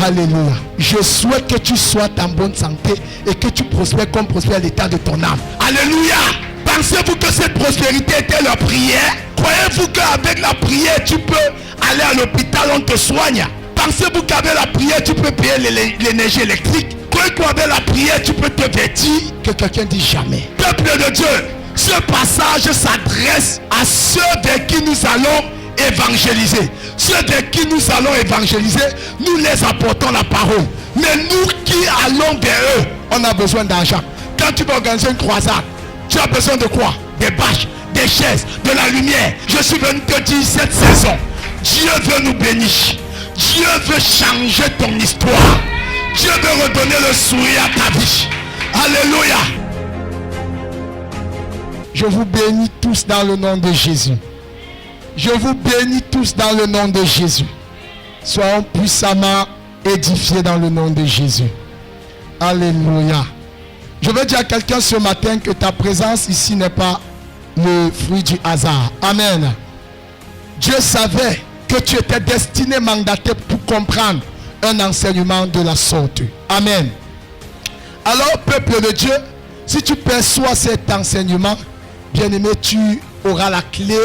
Alléluia. Je souhaite que tu sois en bonne santé et que tu prospères comme prospère l'état de ton âme. Alléluia. Pensez-vous que cette prospérité était leur prière? Croyez-vous qu'avec la prière, tu peux aller à l'hôpital, on te soigne? Pensez-vous qu'avec la prière, tu peux payer l'énergie électrique? Croyez-vous qu'avec la prière, tu peux te vêtir? Que quelqu'un dit jamais. Peuple de Dieu, ce passage s'adresse à ceux vers qui nous allons évangéliser. Ceux vers qui nous allons évangéliser, nous les apportons la parole. Mais nous qui allons vers eux, on a besoin d'argent. Quand tu vas organiser une croisade, tu as besoin de quoi? Des bâches, des chaises, de la lumière. Je suis venu te dire cette saison, Dieu veut nous bénir. Dieu veut changer ton histoire. Dieu veut redonner le sourire à ta vie. Alléluia. Je vous bénis tous dans le nom de Jésus. Je vous bénis tous dans le nom de Jésus. Soyons puissamment édifiés dans le nom de Jésus. Alléluia. Je veux dire à quelqu'un ce matin que ta présence ici n'est pas le fruit du hasard. Amen. Dieu savait que tu étais destiné, mandaté pour comprendre un enseignement de la sorte. Amen. Alors, peuple de Dieu, si tu perçois cet enseignement, bien-aimé, tu auras la clé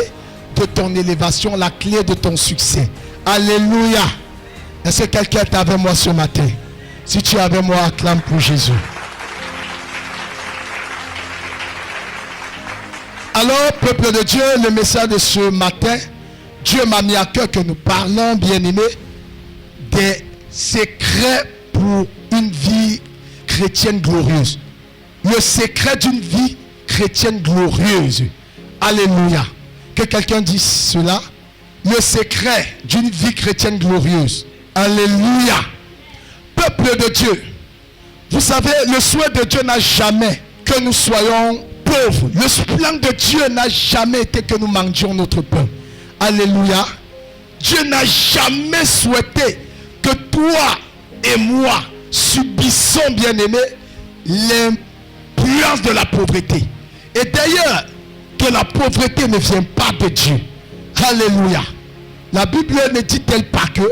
de ton élévation, la clé de ton succès. Alléluia. Est-ce que quelqu'un est avec moi ce matin? Si tu es avec moi, acclame pour Jésus. Alors, peuple de Dieu, le message de ce matin, Dieu m'a mis à cœur que nous parlons, bien-aimés, des secrets pour une vie chrétienne glorieuse. Le secret d'une vie chrétienne glorieuse. Alléluia. Que quelqu'un dise cela. Le secret d'une vie chrétienne glorieuse. Alléluia. Peuple de Dieu, vous savez, le souhait de Dieu n'a jamais que nous soyons pauvres. Le plan de Dieu n'a jamais été que nous mangions notre pain. Alléluia. Dieu n'a jamais souhaité que toi et moi subissons, bien-aimés, l'influence de la pauvreté. Et d'ailleurs, que la pauvreté ne vient pas de Dieu. Alléluia. La Bible ne dit-elle pas que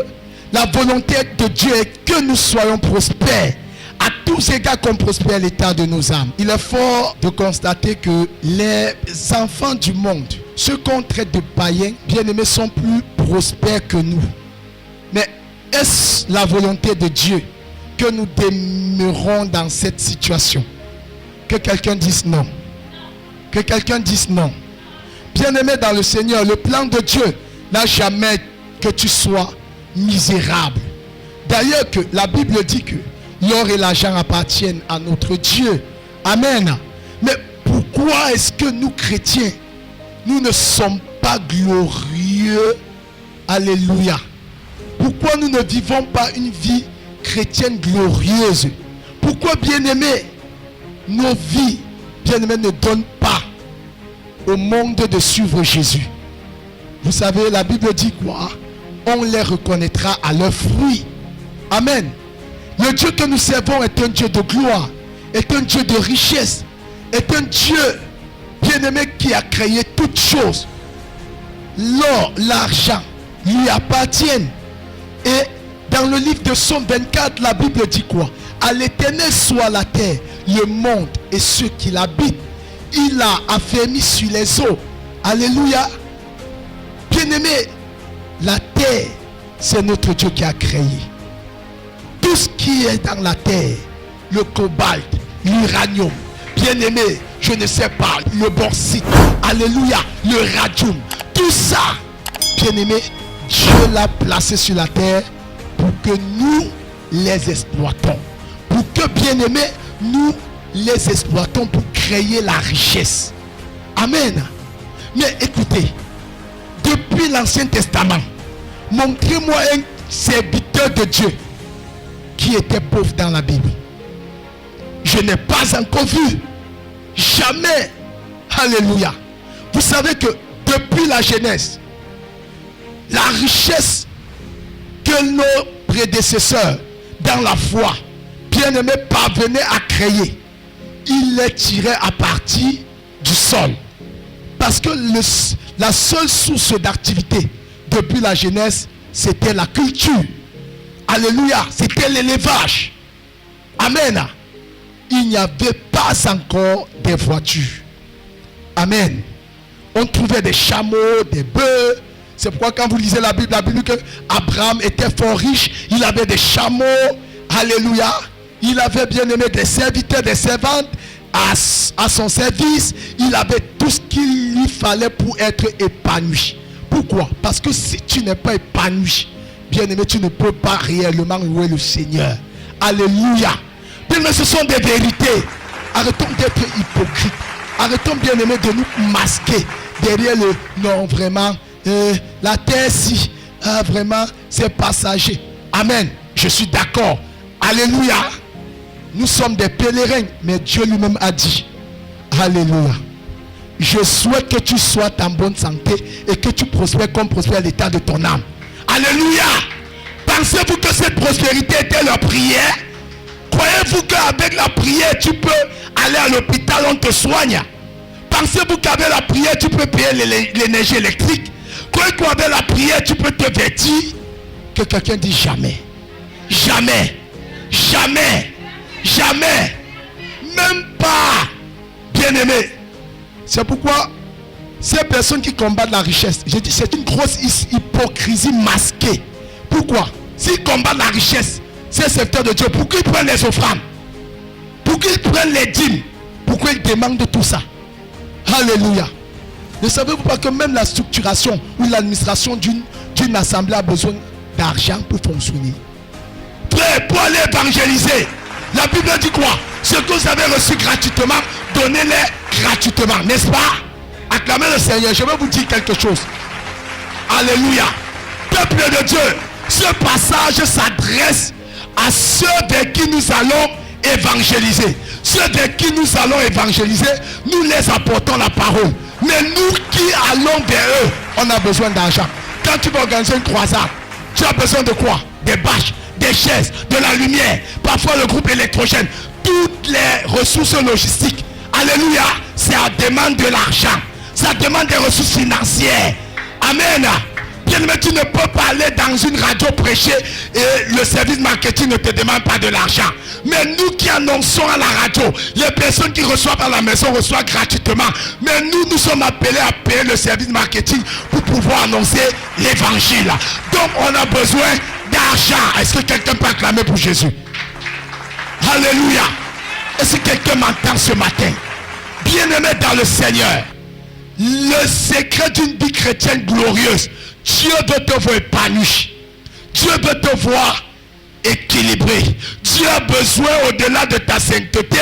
la volonté de Dieu est que nous soyons prospères, à tous égards qu'on prospère l'état de nos âmes. Il est fort de constater que les enfants du monde, ceux qu'on traite de païens, bien-aimés, sont plus prospères que nous. Mais est-ce la volonté de Dieu que nous demeurons dans cette situation? Que quelqu'un dise non. Que quelqu'un dise non. Bien-aimé dans le Seigneur, le plan de Dieu n'a jamais que tu sois misérable. D'ailleurs, que la Bible dit que l'or et l'argent appartiennent à notre Dieu. Amen. Mais pourquoi est-ce que nous chrétiens, nous ne sommes pas glorieux? Alléluia. Pourquoi nous ne vivons pas une vie chrétienne glorieuse? Pourquoi, bien-aimés, nos vies, bien-aimés, ne donnent pas au monde de suivre Jésus? Vous savez, la Bible dit quoi? On les reconnaîtra à leurs fruits. Amen. Le Dieu que nous servons est un Dieu de gloire, est un Dieu de richesse, est un Dieu, bien-aimé, qui a créé toutes choses. L'or, l'argent lui appartiennent. Et dans le livre de Psaume 24, la Bible dit quoi? À l'Éternel soit la terre, le monde et ceux qui l'habitent. Il a affermi sur les eaux. Alléluia. Bien-aimé, la terre, c'est notre Dieu qui a créé. Tout ce qui est dans la terre, le cobalt, l'uranium, bien-aimé, je ne sais pas, le bauxite, alléluia, le radium, tout ça, bien-aimé, Dieu l'a placé sur la terre pour que nous les exploitons. Pour que, bien-aimé, nous les exploitons pour créer la richesse. Amen. Mais écoutez, depuis l'Ancien Testament, montrez-moi un serviteur de Dieu qui était pauvre dans la Bible. Je n'ai pas encore vu. Jamais. Alléluia. Vous savez que depuis la Genèse, la richesse que nos prédécesseurs dans la foi, bien-aimés, parvenaient à créer, ils les tiraient à partir du sol. Parce que la seule source d'activité depuis la Genèse, c'était la culture. Alléluia. C'était l'élevage. Amen. Il n'y avait pas encore des voitures. Amen. On trouvait des chameaux, des bœufs. C'est pourquoi quand vous lisez la Bible dit que Abraham était fort riche. Il avait des chameaux. Alléluia. Il avait bien aimé des serviteurs, des servantes à son service. Il avait tout ce qu'il lui fallait pour être épanoui. Pourquoi? Parce que si tu n'es pas épanoui, bien aimé, tu ne peux pas réellement louer le Seigneur. Alléluia. Bien aimé, ce sont des vérités. Arrêtons d'être hypocrites. Arrêtons, bien aimé, de nous masquer derrière le non, vraiment. La terre, si vraiment, c'est passager. Amen. Je suis d'accord. Alléluia. Nous sommes des pèlerins, mais Dieu lui-même a dit, alléluia, je souhaite que tu sois en bonne santé et que tu prospères comme prospère l'état de ton âme. Alléluia. Pensez-vous que cette prospérité était leur prière? Croyez-vous qu'avec la prière tu peux aller à l'hôpital, on te soigne? Pensez-vous qu'avec la prière tu peux payer l'énergie électrique? Croyez-vous qu'avec la prière tu peux te vêtir? Que quelqu'un dit jamais. Jamais. Jamais. Jamais. Même pas. Bien-aimé. C'est pourquoi ces personnes qui combattent la richesse, je dis c'est une grosse hypocrisie masquée. Pourquoi? S'ils combattent la richesse, ces serviteurs de Dieu, pourquoi ils prennent les offrandes? Pourquoi ils prennent les dîmes? Pourquoi ils demandent tout ça? Alléluia. Ne savez-vous pas que même la structuration ou l'administration d'une assemblée a besoin d'argent pour fonctionner? Prêt pour aller évangéliser. La Bible dit quoi? Ce que vous avez reçu gratuitement, donnez-les gratuitement, n'est-ce pas? Acclamez le Seigneur. Je vais vous dire quelque chose. Alléluia. Peuple de Dieu, ce passage s'adresse à ceux vers qui nous allons évangéliser. Ceux vers qui nous allons évangéliser, nous les apportons la parole. Mais nous qui allons vers eux, on a besoin d'argent. Quand tu vas organiser une croisade, tu as besoin de quoi? Des bâches, des chaises, de la lumière, parfois le groupe électrogène, toutes les ressources logistiques. Alléluia, ça demande de l'argent, ça demande des ressources financières. Amen. Bien aimé, tu ne peux pas aller dans une radio prêcher et le service marketing ne te demande pas de l'argent. Mais nous qui annonçons à la radio, les personnes qui reçoivent à la maison reçoivent gratuitement. Mais nous sommes appelés à payer le service marketing pour pouvoir annoncer l'évangile. Donc on a besoin d'argent. Est-ce que quelqu'un peut acclamer pour Jésus? Alléluia. Est-ce que quelqu'un m'entend ce matin? Bien-aimé dans le Seigneur, le secret d'une vie chrétienne glorieuse, Dieu veut te voir épanoui. Dieu veut te voir équilibré. Dieu a besoin, au-delà de ta sainteté,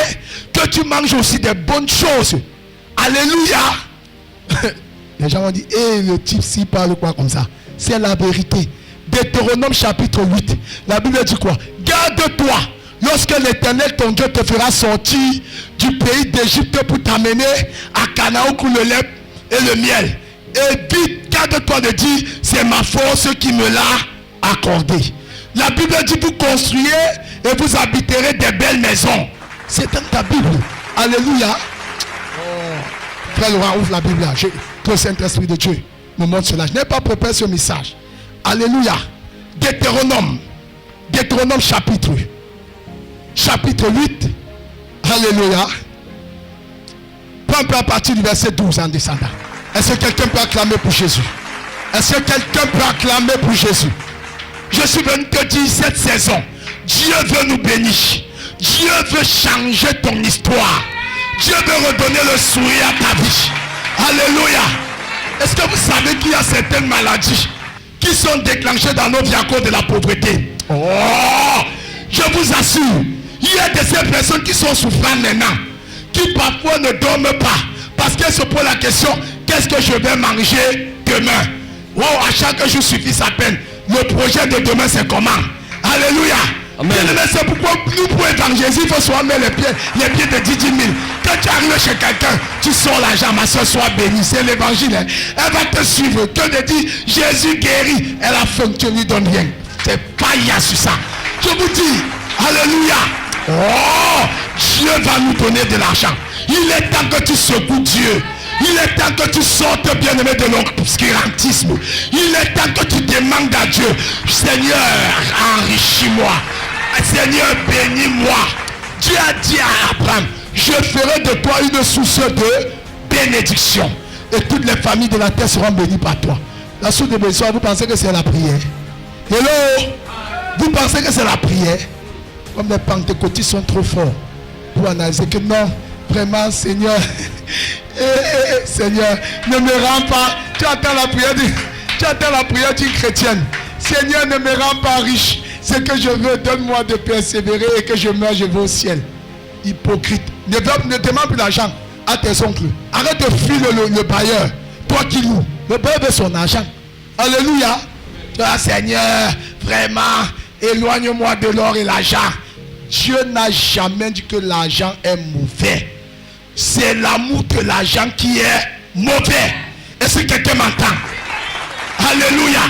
que tu manges aussi des bonnes choses. Alléluia. Les gens vont dire, le type s'il parle quoi comme ça? C'est la vérité. Deutéronome chapitre 8. La Bible dit quoi? Garde-toi lorsque l'Éternel ton Dieu te fera sortir du pays d'Égypte pour t'amener à Canaan où coule le lait et le miel. Et vite, garde-toi de dire, c'est ma force qui me l'a accordé. La Bible dit, vous construisez et vous habiterez des belles maisons. C'est dans ta Bible. Alléluia. Frère Laurent, ouvre la Bible là. Que le Saint-Esprit de Dieu me montre cela. Je n'ai pas préparé ce message. Alléluia. Deutéronome chapitre 8. Alléluia. Prends un peu à partir du verset 12 en descendant. Est-ce que quelqu'un peut acclamer pour Jésus? Est-ce que quelqu'un peut acclamer pour Jésus? Je suis venu te dire cette saison, Dieu veut nous bénir. Dieu veut changer ton histoire. Dieu veut redonner le sourire à ta vie. Alléluia. Est-ce que vous savez qu'il y a certaines maladies qui sont déclenchées dans nos vies à cause de la pauvreté? Oh, je vous assure, il y a de ces personnes qui sont souffrantes maintenant, qui parfois ne dorment pas, parce qu'elles se posent la question, qu'est-ce que je vais manger demain? Oh, à chaque jour suffit sa peine. Le projet de demain, c'est comment? Alléluia. C'est pourquoi nous, pour évangéliser, il faut soit mettre les pieds de 10 000. Quand tu arrives chez quelqu'un, tu sors l'argent, ma soeur, sois bénie. C'est l'évangile. Hein. Elle va te suivre. Que de dire Jésus guérit, elle a faim, tu ne lui donnes rien. C'est pas il y a sur ça. Je vous dis, alléluia. Oh, Dieu va nous donner de l'argent. Il est temps que tu secoues Dieu. Il est temps que tu sortes, bien-aimé, de l'obscurantisme. Il est temps que tu demandes à Dieu, Seigneur, enrichis-moi. Seigneur, bénis-moi. Dieu a dit à Abraham, je ferai de toi une source de bénédiction. Et toutes les familles de la terre seront bénies par toi. La source de bénédiction, vous pensez que c'est la prière? Hello? Vous pensez que c'est la prière? Comme les pentecôtistes sont trop forts pour analyser que non, vraiment, Seigneur, Seigneur, ne me rends pas. Tu attends la prière d'une chrétienne. Seigneur, ne me rends pas riche. Ce que je veux, donne-moi de persévérer et que je meure, je vais au ciel. Hypocrite. Ne demande plus l'argent à tes oncles. Arrête de fuir le bailleur. Toi qui loues. Le bailleur veut son argent. Alléluia. Ah, Seigneur, vraiment, éloigne-moi de l'or et l'argent. Dieu n'a jamais dit que l'argent est mauvais. C'est l'amour de l'argent qui est mauvais. Est-ce que quelqu'un m'entend? Alléluia.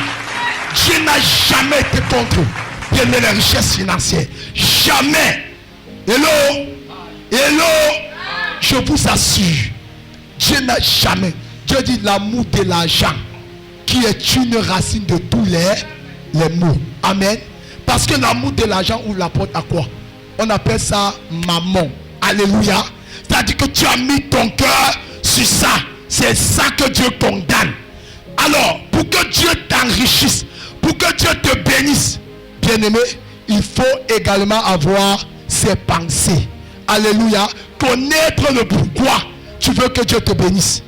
Dieu n'a jamais été contre bien les richesses financières. Jamais. Hello. Hello. Je vous assure. Dieu n'a jamais. Dieu dit l'amour de l'argent qui est une racine de tous les maux. Amen. Parce que l'amour de l'argent ouvre la porte à quoi? On appelle ça mammon. Alléluia. C'est-à-dire que tu as mis ton cœur sur ça. C'est ça que Dieu condamne. Alors, pour que Dieu t'enrichisse, pour que Dieu te bénisse, bien-aimé, il faut également avoir ses pensées. Alléluia. Connaître le pourquoi tu veux que Dieu te bénisse.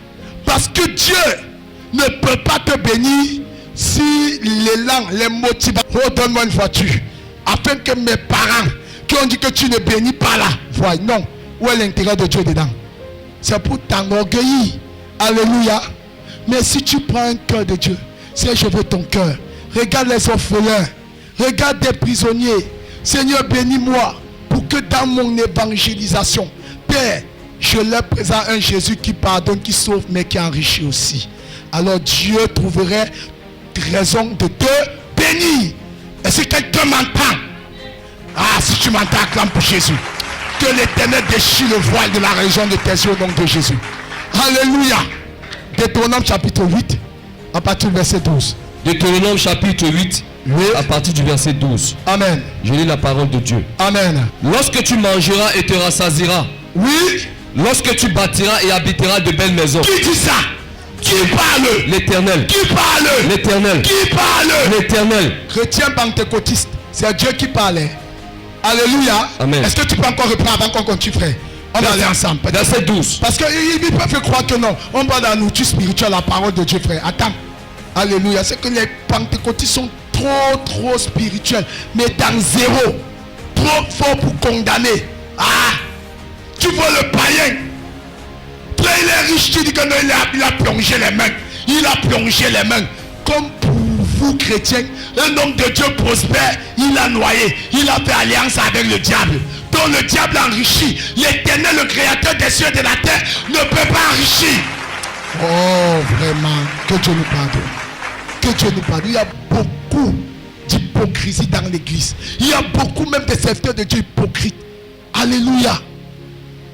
Parce que Dieu ne peut pas te bénir si l'élan, les motivations. Oh, donne-moi une voiture. Afin que mes parents qui ont dit que tu ne bénis pas là, voient. Non. Où est l'intérêt de Dieu dedans? C'est pour t'enorgueillir. Alléluia. Mais si tu prends un cœur de Dieu, c'est je veux ton cœur. Regarde les orphelins. Regarde des prisonniers. Seigneur, bénis-moi pour que dans mon évangélisation, Père, je leur présente un Jésus qui pardonne, qui sauve, mais qui enrichit aussi. Alors Dieu trouverait raison de te bénir. Est-ce que quelqu'un m'entend? Ah, si tu m'entends, acclame pour Jésus. Que l'Éternel déchire le voile de la région de tes yeux au nom de Jésus. Alléluia. Deutéronome chapitre 8, à partir du verset 12. Deutéronome chapitre 8, oui. À partir du verset 12. Amen. Je lis la parole de Dieu. Amen. Lorsque tu mangeras et te rassasieras. Oui. Lorsque tu bâtiras et habiteras de belles maisons. Qui dit ça? Qui parle? L'Éternel. Qui parle? L'Éternel. Qui parle? L'Éternel. Chrétien pentecôtiste, c'est Dieu qui parle. Alléluia. Amen. Est-ce que tu peux encore reprendre avant qu'on continue, frère? On va aller ensemble. Verset 12. Parce qu'ils peuvent croire que non. On parle de la nourriture spirituelle, la parole de Dieu, frère. Attends. Alléluia. C'est que les pentecôtistes sont trop spirituels. Mais dans zéro. Trop fort pour condamner. Ah. Tu vois le païen. Toi, il est riche. Tu dis que non, il a plongé les mains. Il a plongé les mains. Comme pour vous, chrétiens, un homme de Dieu prospère, il a noyé. Il a fait alliance avec le diable. Donc le diable enrichit. L'Éternel, le créateur des cieux et de la terre, ne peut pas enrichir. Oh, vraiment, que Dieu nous pardonne. Que Dieu nous pardonne. Il y a beaucoup d'hypocrisie dans l'église. Il y a beaucoup même de serviteurs de Dieu hypocrites. Alléluia.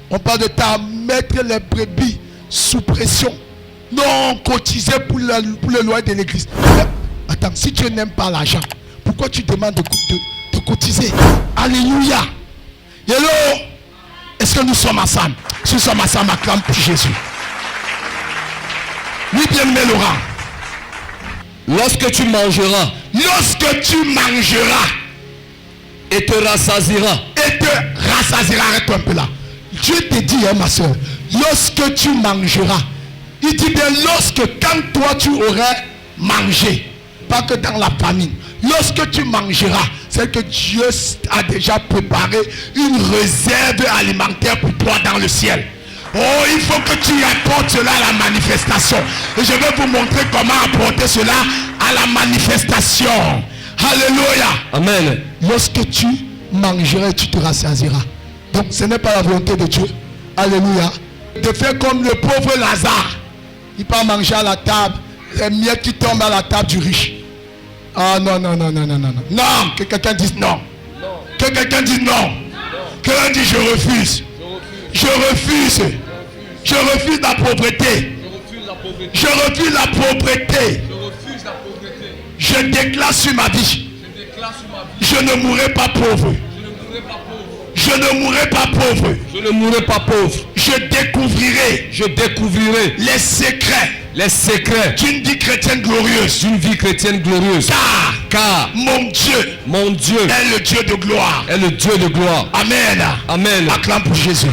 On parle de ta mettre les brebis sous pression. Non, cotiser pour le loyer de l'église. Attends, si tu n'aimes pas l'argent, pourquoi tu demandes de cotiser? Alléluia. Hello. Est-ce que nous sommes ensemble? Si nous sommes ensemble, acclame pour Jésus. Oui, bien-aimé Laurent. Lorsque tu mangeras. Lorsque tu mangeras. Et te rassasieras. Et te rassasieras. Arrête un peu là. Dieu te dit, hein, ma soeur. Lorsque tu mangeras. Il dit bien lorsque, quand toi tu aurais mangé. Pas que dans la famine. Lorsque tu mangeras, c'est que Dieu a déjà préparé une réserve alimentaire pour toi dans le ciel. Oh, il faut que tu apportes cela à la manifestation. Et je vais vous montrer comment apporter cela à la manifestation. Alléluia. Amen. Lorsque tu mangeras, tu te rassasieras. Donc ce n'est pas la volonté de Dieu. Alléluia. De faire comme le pauvre Lazare. Il peut manger à la table. Les miettes qui tombent à la table du riche. Ah non. Non, que quelqu'un dise non. Que quelqu'un dise non. Que quelqu'un dise je refuse. Je refuse la pauvreté. pauvreté. Je refuse la pauvreté. Je refuse la pauvreté. Je déclare sur ma vie. Je déclare sur ma vie. Je ne mourrai pas pauvre. Je ne mourrai pas pauvre. Je ne mourrai pas pauvre. Je ne mourrai pas pauvre. Je découvrirai Je découvrirai les secrets les secrets d'une vie chrétienne glorieuse. d'une vie chrétienne glorieuse. Car Mon Dieu mon Dieu est le Dieu de gloire. est le Dieu de gloire. Amen. Amen. Acclame pour Jésus.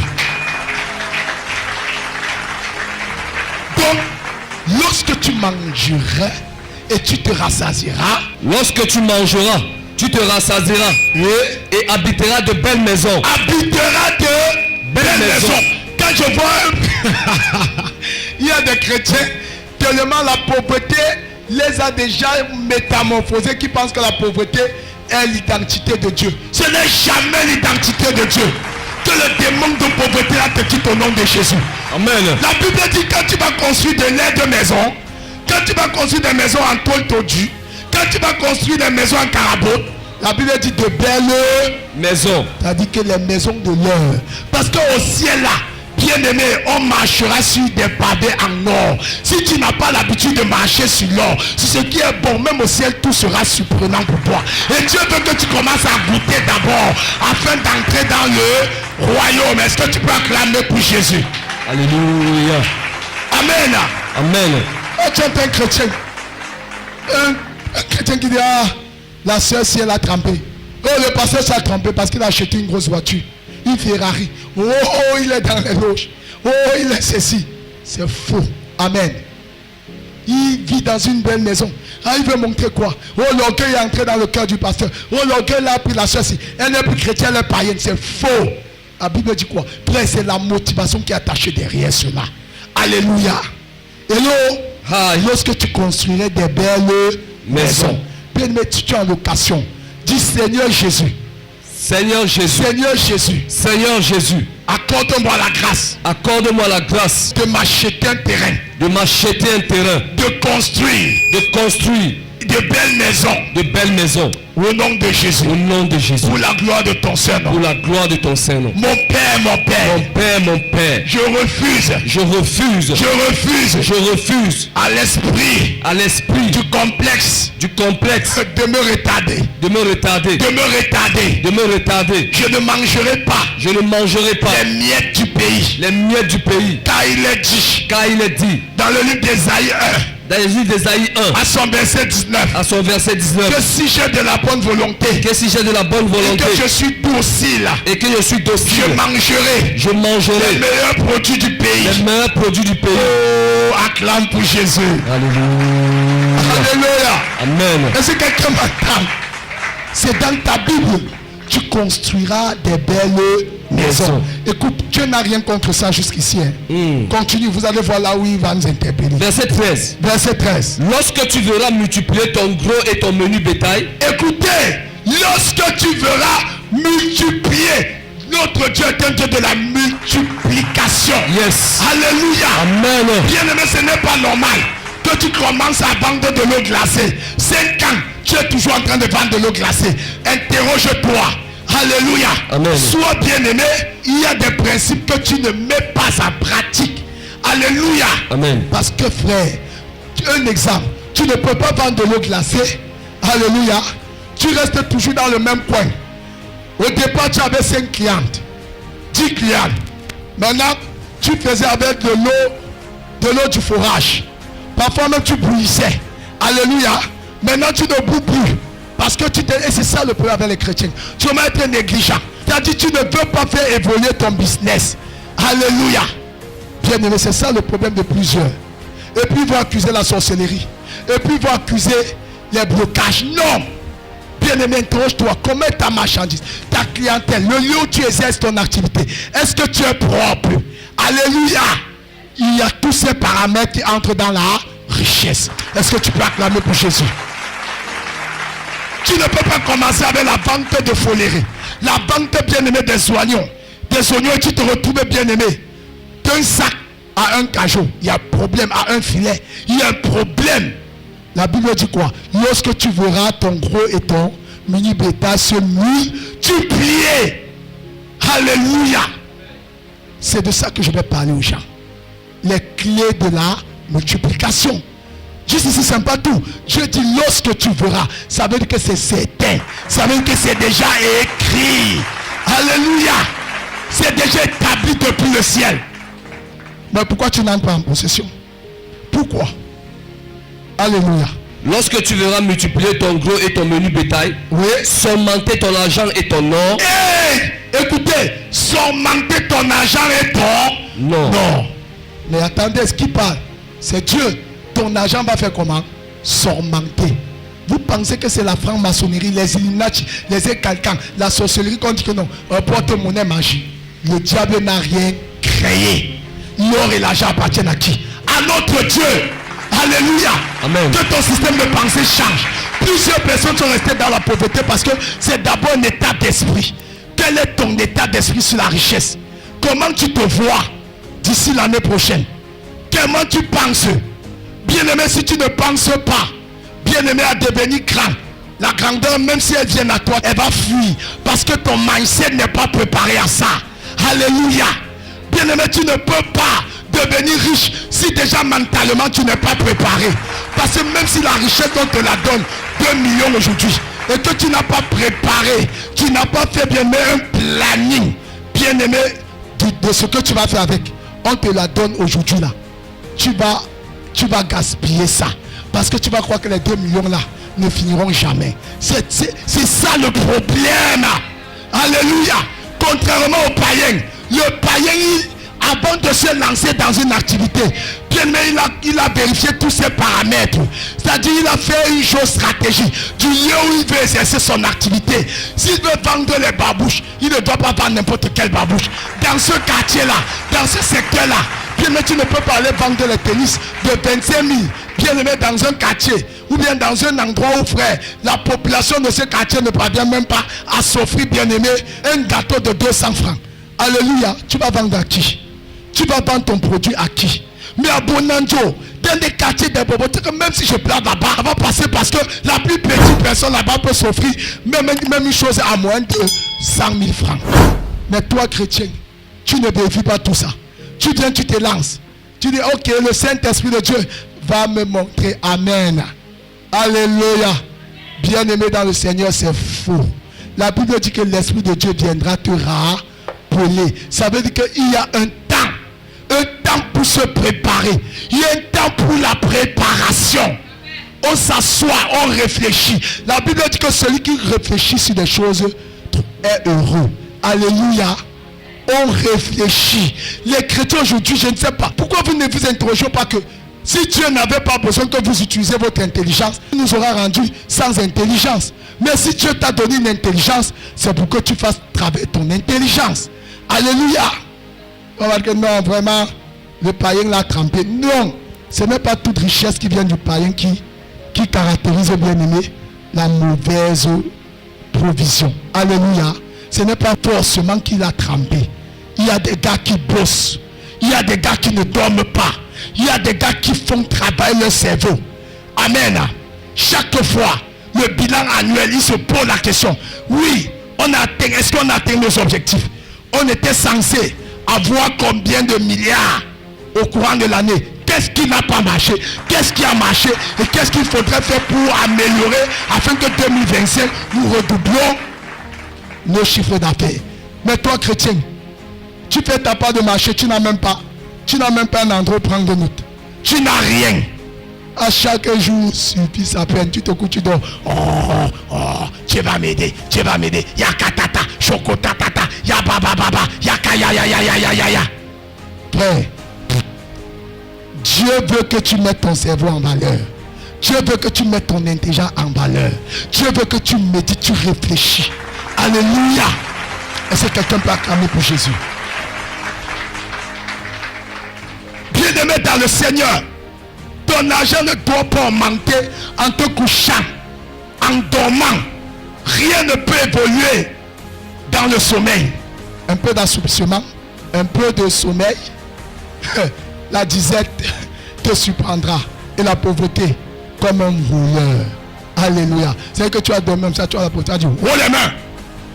Donc, lorsque tu mangeras et tu te rassasieras, Lorsque tu mangeras, tu te rassasieras et habiteras de belles maisons. habiteras de belles maisons. Quand je vois il y a des chrétiens, tellement la pauvreté les a déjà métamorphosés, qui pensent que la pauvreté est l'identité de Dieu. Ce n'est jamais l'identité de Dieu. Que le démon de pauvreté a te quitte au nom de Jésus. Amen. La Bible dit, quand tu vas construire de laides maisons, quand tu vas construire des maisons en tôle tordue, quand tu vas construire des maisons en carabote, la Bible dit de belles Maison. c'est-à-dire que les maisons de l'or. Parce qu'au ciel là, bien aimé, on marchera sur des pavés en or. Si tu n'as pas l'habitude de marcher sur l'or, sur ce qui est bon, même au ciel, tout sera surprenant pour toi. Et Dieu veut que tu commences à goûter d'abord, afin d'entrer dans le royaume. Est-ce que tu peux acclamer pour Jésus? Alléluia. Amen. Amen. Oh, tu es un chrétien. Un chrétien qui dit, ah, la soeur, si elle a trempé. Oh, le pasteur s'est trempé parce qu'il a acheté une grosse voiture. Une Ferrari. Oh, il est dans les loges. Oh, il est ceci. C'est faux. Amen. Il vit dans une belle maison. Ah, il veut montrer quoi? Oh, l'orgueil est entré dans le cœur du pasteur. Oh, l'orgueil a pris la soeur. Elle n'est plus chrétienne, elle est païenne. C'est faux. La Bible dit quoi? Frère, c'est la motivation qui est attachée derrière cela. Alléluia. Hello. Hi. Lorsque tu construirais des belles maisons, bien aimé, tu es en location. Dis Seigneur Jésus. Seigneur Jésus. Seigneur Jésus. Seigneur Jésus. Accorde-moi la grâce Accorde-moi la grâce de m'acheter un terrain, de m'acheter un terrain, de construire de construire de belles maisons de belles maisons au nom de Jésus. au nom de Jésus. Pour la gloire de ton Saint-Nom. Pour la gloire de ton Saint-Nom. Mon Père, Mon Père, mon Père, je refuse je refuse à l'esprit à l'esprit du complexe du complexe de me retarder. de me retarder, De me retarder. Je ne mangerai pas Je ne mangerai pas les miettes du pays. les miettes du pays, Car il est dit car il est dit dans le livre d'Ésaïe 1, dans les livres d'Ésaïe 1 à son verset 19, à son verset que 19, si j'ai de la bonne volonté que si j'ai de la bonne et volonté que je suis docile, et que je suis docile, je mangerai je les mangerai meilleurs produits du les pays. meilleurs produits du pays. Oh, acclame pour Jésus. Alléluia. Alléluia. Amen. Est-ce que quelqu'un m'entend? C'est dans ta Bible. Tu construiras des belles maisons. Écoute, Dieu n'a rien contre ça jusqu'ici. Continue, vous allez voir là où il va nous interpeller. Verset 13. Verset 13. Lorsque tu verras multiplier ton gros et ton menu bétail, Écoutez, lorsque tu verras multiplier, notre Dieu est un Dieu de la multiplication. yes, Alléluia. amen, Bien aimé, ce n'est pas normal que tu commences à vendre de l'eau glacée. 5 ans, tu es toujours en train de vendre de l'eau glacée. Interroge-toi. Alléluia. Amen. Sois bien aimé. Il y a des principes que tu ne mets pas en pratique. Alléluia. amen, Parce que frère, un exemple, tu ne peux pas vendre de l'eau glacée. Alléluia. Tu restes toujours dans le même coin. Au départ, tu avais 5 clientes, 10 clientes. Maintenant, tu faisais avec de l'eau du forage. Parfois même tu bouillissais. Alléluia. Maintenant tu ne bouilles plus. Parce que et c'est ça le problème avec les chrétiens. Tu vas être négligent. C'est-à-dire tu ne veux pas faire évoluer ton business. Alléluia. Bien aimé, c'est ça le problème de plusieurs. Et puis ils vont accuser la sorcellerie. Et puis ils vont accuser les blocages. Non. Bien aimé, interroge-toi. Comment est ta marchandise, ta clientèle, le lieu où tu exerces ton activité? Est-ce que tu es propre? Alléluia. Il y a tous ces paramètres qui entrent dans la richesse. Est-ce que tu peux acclamer pour Jésus? Tu ne peux pas commencer avec la vente de folerie. La vente bien-aimée des oignons. Des oignons et tu te retrouves bien-aimé. D'un sac à un cajot, il y a un problème. À un filet, il y a un problème. La Bible dit quoi? Lorsque tu verras ton gros et ton mini bétail se multiplier. Alléluia. C'est de ça que je vais parler aux gens. Les clés de la multiplication. Juste ici, c'est pas tout. Dieu dit lorsque tu verras. Ça veut dire que c'est certain. Ça veut dire que c'est déjà écrit. Alléluia. C'est déjà établi depuis le ciel. Mais pourquoi tu n'entres pas en possession? Pourquoi? Alléluia. Lorsque tu verras multiplier ton gros et ton menu bétail, Oui. surmonter ton argent et ton or. Écoutez, surmonter ton argent et ton Non. non. Mais attendez, ce qui parle, c'est Dieu. Ton argent va faire comment? Surmonter. Vous pensez que c'est la franc-maçonnerie, les Illuminati, les écalcans, la sorcellerie qu'on dit que non, un porte-monnaie magie. Le diable n'a rien créé. L'or et l'argent appartiennent à qui? À notre Dieu. Alléluia. Amen. Que ton système de pensée change. Plusieurs personnes sont restées dans la pauvreté parce que c'est d'abord un état d'esprit. Quel est ton état d'esprit sur la richesse? Comment tu te vois d'ici l'année prochaine? Comment tu penses? Bien-aimé, si tu ne penses pas, bien-aimé, à devenir grand, la grandeur, même si elle vient à toi, elle va fuir. Parce que ton mindset n'est pas préparé à ça. Alléluia. Bien-aimé, tu ne peux pas devenir riche si déjà mentalement tu n'es pas préparé. Parce que même si la richesse on te la donne 2 millions aujourd'hui et que tu n'as pas préparé, tu n'as pas fait bien-aimé un planning, bien-aimé, de ce que tu vas faire avec, on te la donne aujourd'hui là. Tu vas gaspiller ça. Parce que tu vas croire que les 2 millions là ne finiront jamais. C'est ça le problème. Alléluia. Contrairement au païen, le païen, avant de se lancer dans une activité, bien aimé, il a vérifié tous ses paramètres. C'est-à-dire, il a fait une chose stratégique. Du lieu où il veut exercer son activité. S'il veut vendre les babouches, il ne doit pas vendre n'importe quelle babouche. Dans ce quartier-là, dans ce secteur-là, bien aimé, tu ne peux pas aller vendre les tennis de 25 000. Bien aimé, dans un quartier, ou bien dans un endroit où, frère, la population de ce quartier ne parvient même pas à s'offrir, bien aimé, un gâteau de 200 francs. Alléluia. Tu vas vendre à qui? Tu vas vendre ton produit à qui? Mais à Bonanjo, dans des quartiers des bobos, même si je plante là-bas, ça va passer parce que la plus petite personne là-bas peut s'offrir même une chose à moins de 100 000 francs. Mais toi, chrétien, tu ne vérifies pas tout ça. Tu viens, tu te lances. Tu dis, ok, le Saint-Esprit de Dieu va me montrer. Amen. Alléluia. Bien-aimé dans le Seigneur, c'est faux. La Bible dit que l'Esprit de Dieu viendra te rappeler. Ça veut dire qu'il y a un temps pour se préparer. Il y a un temps pour la préparation. On s'assoit, on réfléchit. La Bible dit que celui qui réfléchit sur des choses est heureux. Alléluia. On réfléchit. Les chrétiens aujourd'hui, je ne sais pas. Pourquoi vous ne vous interrogez pas que si Dieu n'avait pas besoin que vous utilisez votre intelligence, il nous aura rendu sans intelligence. Mais si Dieu t'a donné une intelligence, c'est pour que tu fasses travailler ton intelligence. Alléluia. On va dire que non, vraiment, le païen l'a trempé. Non, ce n'est pas toute richesse qui vient du païen qui caractérise, bien aimé, la mauvaise provision. Alléluia. Ce n'est pas forcément qu'il a trempé. Il y a des gars qui bossent. Il y a des gars qui ne dorment pas. Il y a des gars qui font travailler leur cerveau. Amen. Chaque fois, le bilan annuel, il se pose la question. Oui, est-ce qu'on a atteint nos objectifs? On était censé avoir combien de milliards au courant de l'année? Qu'est-ce qui n'a pas marché? Qu'est-ce qui a marché? Et qu'est-ce qu'il faudrait faire pour améliorer afin que 2025, nous redoublions nos chiffres d'affaires? Mais toi, chrétien, tu fais ta part de marché, tu n'as même pas un endroit pour prendre note. Tu n'as rien. À chaque jour, suffit sa peine. Tu te couches, tu dors. Tu vas m'aider. Ya katata, chocotatata, ya baba, ya kaya, ya. Frère, Dieu veut que tu mettes ton cerveau en valeur. Dieu veut que tu mettes ton intelligence en valeur. Dieu veut que tu médites, tu réfléchis. Alléluia. Est-ce que quelqu'un peut acclamer pour Jésus? Bien-aimé dans le Seigneur, ton argent ne doit pas augmenter en te couchant, en dormant. Rien ne peut évoluer dans le sommeil. Un peu d'assouplissement, un peu de sommeil, la disette te surprendra. Et la pauvreté comme un voleur. Alléluia. C'est que tu as dormi même ça, tu as la pauvreté, tu as dit, oh les mains.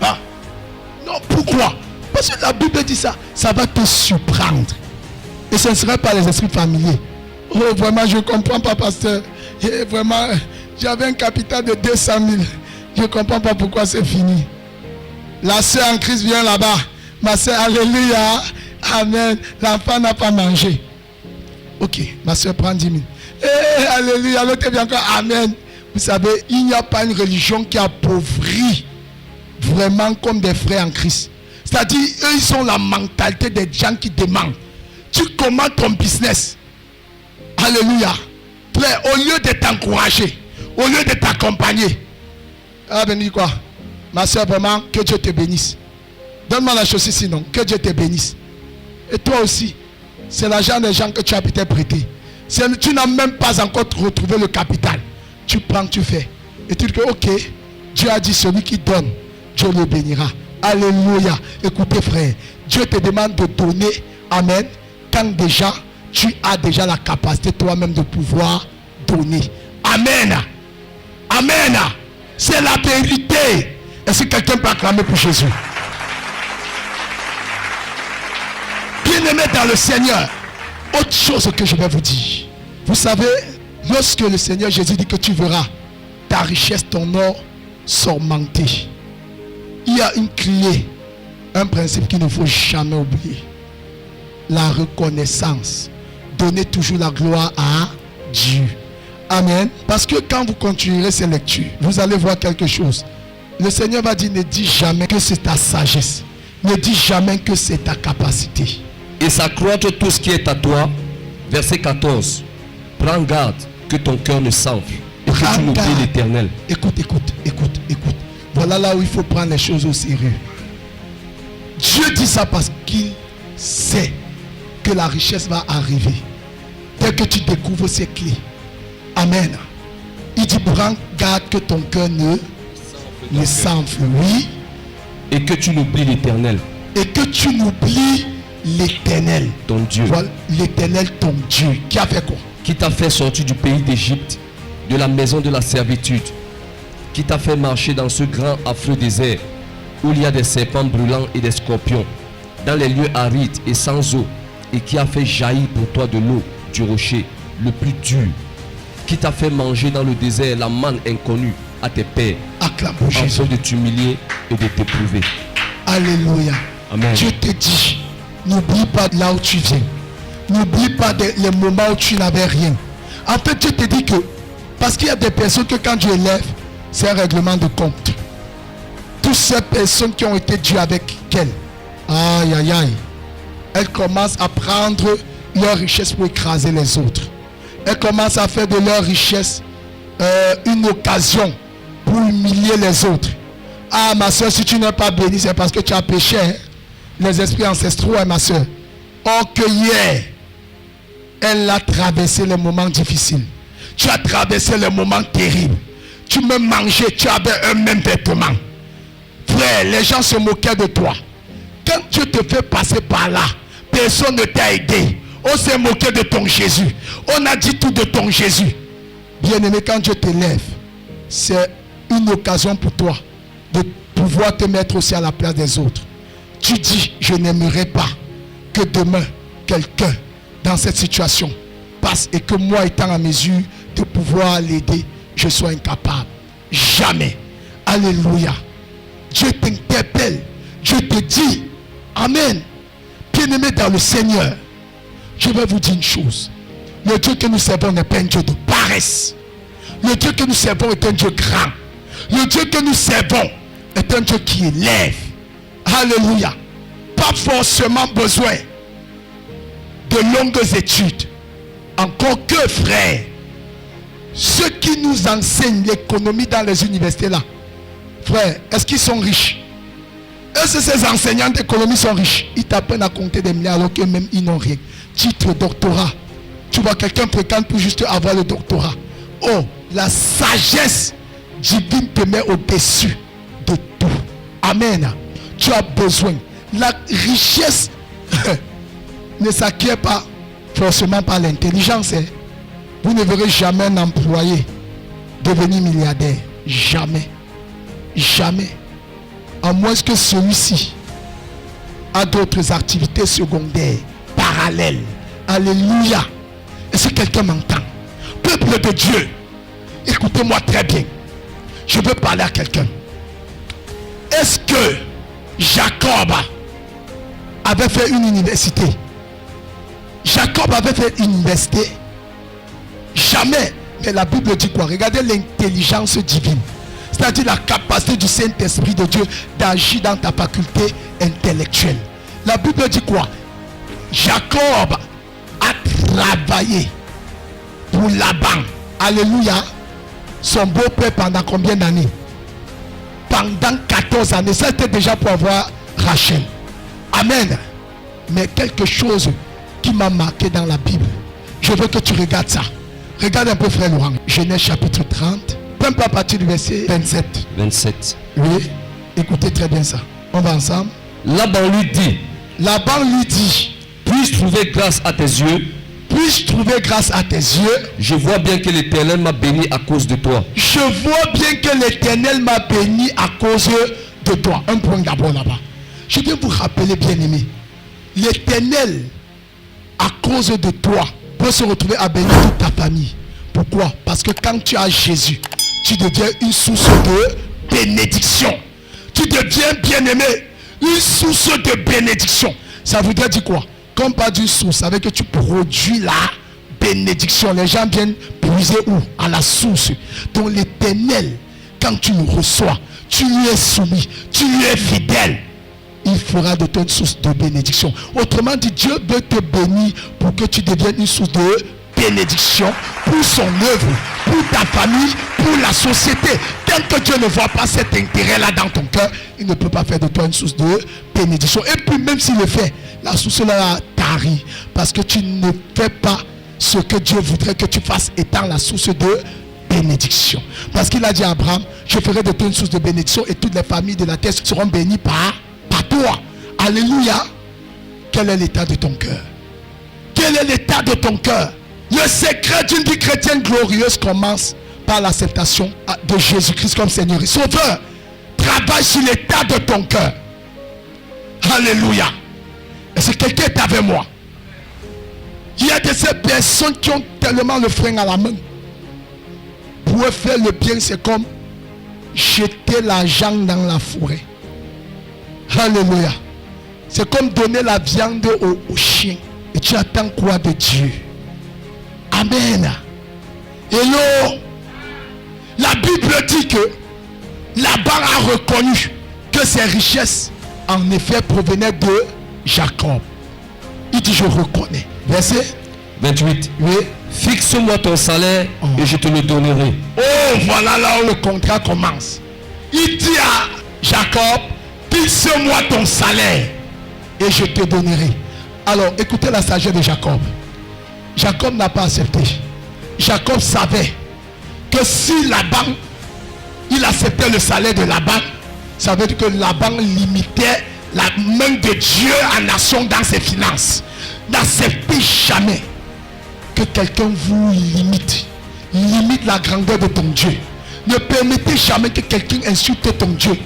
Ah. Non, pourquoi? Parce que la Bible dit ça, ça va te surprendre. Et ce ne serait pas les esprits familiers. Oh, vraiment, je ne comprends pas, pasteur. Et vraiment, j'avais un capital de 200 000. Je ne comprends pas pourquoi c'est fini. La soeur en Christ vient là-bas. Ma soeur, alléluia. Amen. L'enfant n'a pas mangé. Ok, ma soeur prend 10 000. Eh, alléluia. L'autre vient encore. Amen. Vous savez, il n'y a pas une religion qui appauvrit vraiment comme des frères en Christ. C'est-à-dire, eux, ils ont la mentalité des gens qui demandent. Tu commandes ton business. Alléluia. Frère, au lieu de t'encourager, au lieu de t'accompagner. Ah, ben dis quoi? Ma soeur, vraiment, que Dieu te bénisse. Donne-moi la chose ici, non? Que Dieu te bénisse. Et toi aussi, c'est l'argent des gens que tu as peut-être prêté. Tu n'as même pas encore retrouvé le capital. Tu prends, tu fais. Et tu dis que, ok, Dieu a dit celui qui donne, Dieu le bénira. Alléluia. Écoutez, frère, Dieu te demande de donner. Amen. Quand déjà, tu as déjà la capacité toi-même de pouvoir donner. Amen. Amen. C'est la vérité. Est-ce que quelqu'un peut acclamer pour Jésus? Bien-aimé dans le Seigneur, autre chose que je vais vous dire. Vous savez, lorsque le Seigneur Jésus dit que tu verras ta richesse, ton or s'augmenter, il y a une clé, un principe qu'il ne faut jamais oublier. La reconnaissance. Donnez toujours la gloire à Dieu. Amen. Parce que quand vous continuerez ces lectures, vous allez voir quelque chose. Le Seigneur va dire, ne dis jamais que c'est ta sagesse. Ne dis jamais que c'est ta capacité. Et s'accroître tout ce qui est à toi. Verset 14. Prends garde que ton cœur ne s'enfle et que tu n'oublies l'Éternel. Écoute. Voilà là où il faut prendre les choses au sérieux. Dieu dit ça parce qu'il sait que la richesse va arriver. Dès que tu découvres ces clés. Amen. Il dit, prends garde que ton cœur ne s'enfle. Oui. Et que tu n'oublies l'Éternel. Et que tu n'oublies l'Éternel. Ton Dieu. Voilà, l'Éternel, ton Dieu. Qui a fait quoi? Qui t'a fait sortir du pays d'Égypte, de la maison de la servitude. Qui t'a fait marcher dans ce grand affreux désert où il y a des serpents brûlants et des scorpions, dans les lieux arides et sans eau, et qui a fait jaillir pour toi de l'eau du rocher le plus dur, qui t'a fait manger dans le désert la manne inconnue à tes pères, afin de t'humilier et de t'éprouver. Alléluia. Amen. Dieu te dit, n'oublie pas de là où tu viens. N'oublie pas les moments où tu n'avais rien. En fait, Dieu te dit que, parce qu'il y a des personnes que quand Dieu élève, c'est un règlement de compte. Toutes ces personnes qui ont été dues avec elle, aïe aïe aïe, elles commencent à prendre leur richesse pour écraser les autres. Elles commencent à faire de leur richesse une occasion pour humilier les autres. Ah ma soeur, si tu n'es pas béni, c'est parce que tu as péché. Hein? Les esprits ancestraux, hein, ma soeur. Oh que hier, elle a traversé les moments difficiles. Tu as traversé les moments terribles. Tu me mangeais, tu avais un même vêtement. Frère, les gens se moquaient de toi. Quand Dieu te fait passer par là, personne ne t'a aidé. On s'est moqué de ton Jésus. On a dit tout de ton Jésus. Bien-aimé, quand Dieu t'élève, c'est une occasion pour toi de pouvoir te mettre aussi à la place des autres. Tu dis, je n'aimerais pas que demain, quelqu'un dans cette situation passe et que moi, étant à mesure de pouvoir l'aider, je sois incapable. Jamais. Alléluia. Dieu t'interpelle. Dieu te dit, amen. Bien-aimé dans le Seigneur, je vais vous dire une chose. Le Dieu que nous servons n'est pas un Dieu de paresse. Le Dieu que nous servons est un Dieu grand. Le Dieu que nous servons est un Dieu qui élève. Alléluia. Pas forcément besoin de longues études. Encore que, frère, ceux qui nous enseignent l'économie dans les universités là, frère, est-ce qu'ils sont riches? Est-ce que ces enseignants d'économie sont riches? Ils t'apprennent à compter des milliards alors qu'eux-mêmes ils n'ont rien. Titre, doctorat. Tu vois, quelqu'un fréquente pour juste avoir le doctorat. Oh, la sagesse divine te met au-dessus de tout. Amen. Tu as besoin. La richesse ne s'acquiert pas forcément par l'intelligence. Hein. Vous ne verrez jamais un employé devenir milliardaire. Jamais. Jamais. À moins que celui-ci a d'autres activités secondaires, parallèles. Alléluia. Est-ce que quelqu'un m'entend? Peuple de Dieu, écoutez-moi très bien. Je veux parler à quelqu'un. Est-ce que Jacob avait fait une université? Jacob avait fait une université? Jamais. Mais la Bible dit quoi? Regardez l'intelligence divine. C'est-à-dire la capacité du Saint-Esprit de Dieu d'agir dans ta faculté intellectuelle. La Bible dit quoi? Jacob a travaillé pour Laban. Alléluia. Son beau-père pendant combien d'années? Pendant 14 années. Ça c'était déjà pour avoir Rachel. Amen. Mais quelque chose qui m'a marqué dans la Bible. Je veux que tu regardes ça. Regarde un peu frère Laurent. Genèse chapitre 30. Même pas à partir du verset 27. 27. Oui. Écoutez très bien ça. On va ensemble. Laban lui dit, puis-je trouver grâce à tes yeux? Puis-je trouver grâce à tes yeux? Je vois bien que l'Éternel m'a béni à cause de toi. Je vois bien que l'Éternel m'a béni à cause de toi. Un point d'abord là-bas. Je vais vous rappeler, bien-aimé. L'Éternel, à cause de toi, peut se retrouver à bénir toute ta famille. Pourquoi? Parce que quand tu as Jésus, tu deviens une source de bénédiction. Tu deviens, bien-aimé, une source de bénédiction. Ça voudrait dire quoi? Comme pas d'une source, ça veut dire que tu produis la bénédiction. Les gens viennent puiser où? À la source. Donc l'Éternel, quand tu le reçois, tu lui es soumis, tu lui es fidèle, il fera de toi une source de bénédiction. Autrement dit, Dieu veut te bénir pour que tu deviennes une source de bénédiction pour son œuvre, pour ta famille, pour la société. Tant que Dieu ne voit pas cet intérêt-là dans ton cœur, il ne peut pas faire de toi une source de bénédiction. Et puis même s'il le fait, la source-là tarit parce que tu ne fais pas ce que Dieu voudrait que tu fasses étant la source de bénédiction. Parce qu'il a dit à Abraham, je ferai de toi une source de bénédiction et toutes les familles de la terre seront bénies par toi. Alléluia. Quel est l'état de ton cœur? Quel est l'état de ton cœur? Le secret d'une vie chrétienne glorieuse commence par l'acceptation de Jésus-Christ comme Seigneur et Sauveur. Travaille sur l'état de ton cœur. Alléluia. Est-ce que quelqu'un est avec moi? Il y a de ces personnes qui ont tellement le frein à la main. Pour faire le bien, c'est comme jeter l'argent dans la forêt. Alléluia. C'est comme donner la viande au chien. Et tu attends quoi de Dieu? Amen. Hello. La Bible dit que Laban a reconnu que ses richesses en effet provenaient de Jacob. Il dit je reconnais. Verset 28. Oui. Fixe-moi ton salaire et je te le donnerai. Oh, voilà là où le contrat commence. Il dit à Jacob, fixe-moi ton salaire et je te donnerai. Alors écoutez la sagesse de Jacob. Jacob n'a pas accepté. Jacob savait que si Laban, il acceptait le salaire de Laban, ça veut dire que Laban limitait la main de Dieu en action dans ses finances. N'acceptez jamais que quelqu'un vous limite la grandeur de ton Dieu. Ne permettez jamais que quelqu'un insulte ton Dieu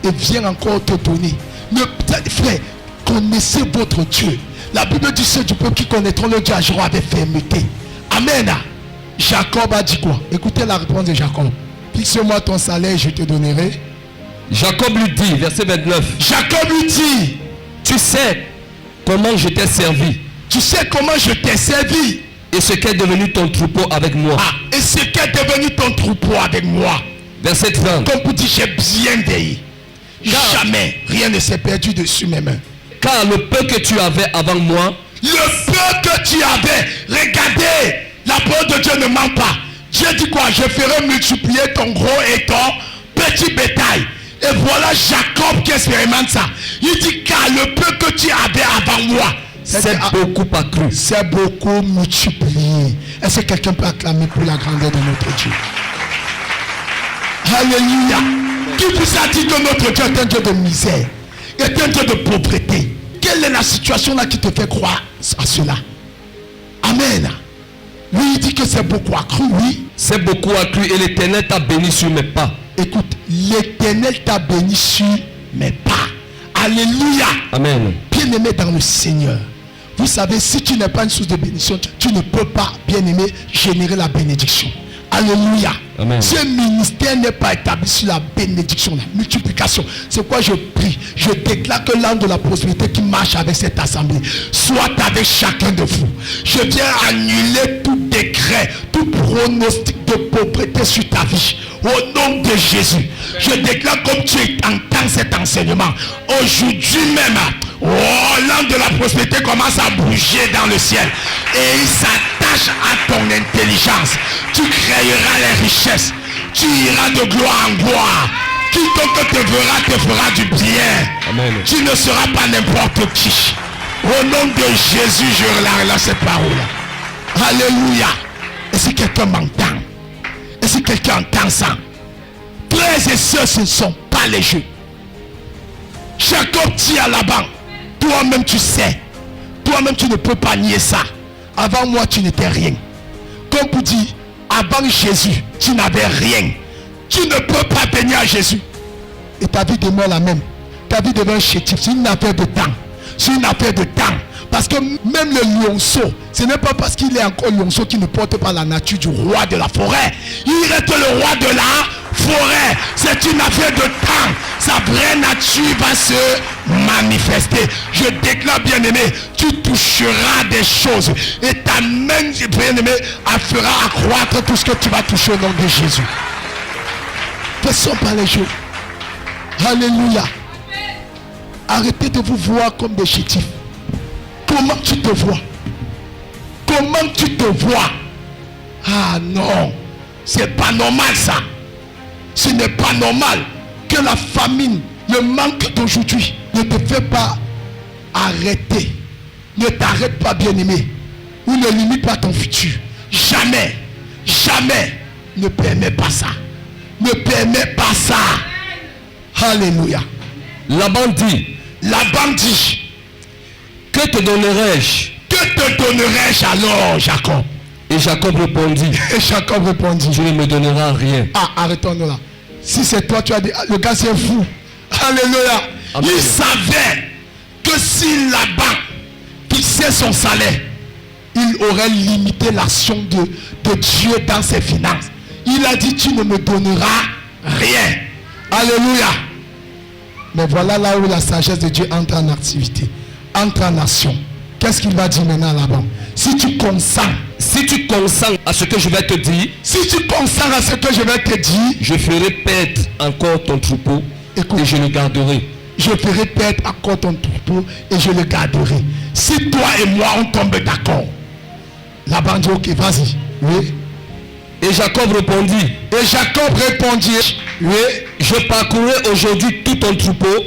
et vienne encore te donner. Frère, connaissez votre Dieu. La Bible dit ceux du peuple qui connaîtront le Dieu agiront avec fermeté. Amen. Jacob a dit quoi? Écoutez la réponse de Jacob. Fixe-moi ton salaire, je te donnerai. Jacob lui dit, verset 29. Jacob lui dit, tu sais comment je t'ai servi. Tu sais comment je t'ai servi. Et ce qu'est devenu ton troupeau avec moi. Et ce qu'est devenu ton troupeau avec moi. Verset 30. Comme pour dire, j'ai bien veillé. Jamais rien ne s'est perdu dessus mes mains. Car le peu que tu avais avant moi. Le peu que tu avais. Regardez, la parole de Dieu ne ment pas. Dieu dit quoi? Je ferai multiplier ton gros et ton petit bétail. Et voilà Jacob qui expérimente ça. Il dit car le peu que tu avais avant moi. C'est beaucoup accru. C'est beaucoup multiplié. Est-ce que quelqu'un peut acclamer pour la grandeur de notre Dieu? Alléluia. Qui vous a dit que notre Dieu est un Dieu de misère, est un Dieu de pauvreté? Quelle est la situation là qui te fait croire à cela? Amen. Lui il dit que c'est beaucoup accru, oui. C'est beaucoup accru et l'Éternel t'a béni sur mes pas. Écoute, l'Éternel t'a béni sur mes pas. Alléluia. Amen. Bien-aimé dans le Seigneur, Vous savez, si tu n'es pas une source de bénédiction, tu ne peux pas, bien aimé, générer la bénédiction. Alléluia. Amen. Ce ministère n'est pas établi sur la bénédiction, la multiplication. C'est quoi je prie? Je déclare que l'ange de la prospérité qui marche avec cette assemblée soit avec chacun de vous. Je viens annuler tout décret, tout pronostic de pauvreté sur ta vie. Au nom de Jésus, je déclare comme tu entends cet enseignement. Aujourd'hui même, l'ange de la prospérité commence à bouger dans le ciel. Et il s'attache à ton intelligence. Tu créeras les richesses. Tu iras de gloire en gloire. Quiconque te verra du bien. Amen. Tu ne seras pas n'importe qui. Au nom de Jésus, je relâche cette parole. Alléluia. Et si quelqu'un m'entend, et si quelqu'un entend ça, frères et sœurs, ce ne sont pas les jeux. Jacob dit à Laban, toi-même tu sais, toi-même tu ne peux pas nier ça. Avant moi tu n'étais rien. Comme vous dites, avant Jésus, tu n'avais rien. Tu ne peux pas bénir à Jésus. Et ta vie demeure la même. Ta vie devient chétif. C'est une affaire de temps. C'est une affaire de temps. Parce que même le lionceau, ce n'est pas parce qu'il est encore lionceau qu'il ne porte pas la nature du roi de la forêt. Il reste le roi de la forêt. C'est une affaire de temps. Sa vraie nature va se manifester. Je déclare, bien-aimé, tu toucheras des choses. Et ta main, bien-aimé, fera accroître tout ce que tu vas toucher au nom de Jésus. Faisons pas les jeux. Alléluia. Arrêtez de vous voir comme des chétifs. Comment tu te vois? Comment tu te vois? Ah non, c'est pas normal ça. Ce n'est pas normal que la famine, le manque d'aujourd'hui ne te fait pas arrêter. Ne t'arrête pas, bien-aimé. Ou ne limite pas ton futur. Jamais, jamais ne permets pas ça. Ne permets pas ça. Alléluia. Laban dit, que te donnerai-je? Que te donnerai-je alors, Jacob? Et Jacob répondit, tu ne me donneras rien. Ah, arrêtons-nous là. Si c'est toi, tu as dit, le gars c'est fou. Alléluia. Amen. Il savait que si Laban fixait son salaire, il aurait limité l'action de Dieu dans ses finances. Il a dit, tu ne me donneras rien. Alléluia. Mais voilà là où la sagesse de Dieu entre en activité, entre en action. Qu'est-ce qu'il va dire maintenant là-bas? Si tu consens à ce que je vais te dire, je ferai perdre encore ton troupeau. Écoute, et je le garderai. Je ferai perdre encore ton troupeau et je le garderai. Si toi et moi on tombe d'accord, Laban dit ok, vas-y. Oui. Et Jacob répondit, oui, je parcourrai aujourd'hui tout ton troupeau,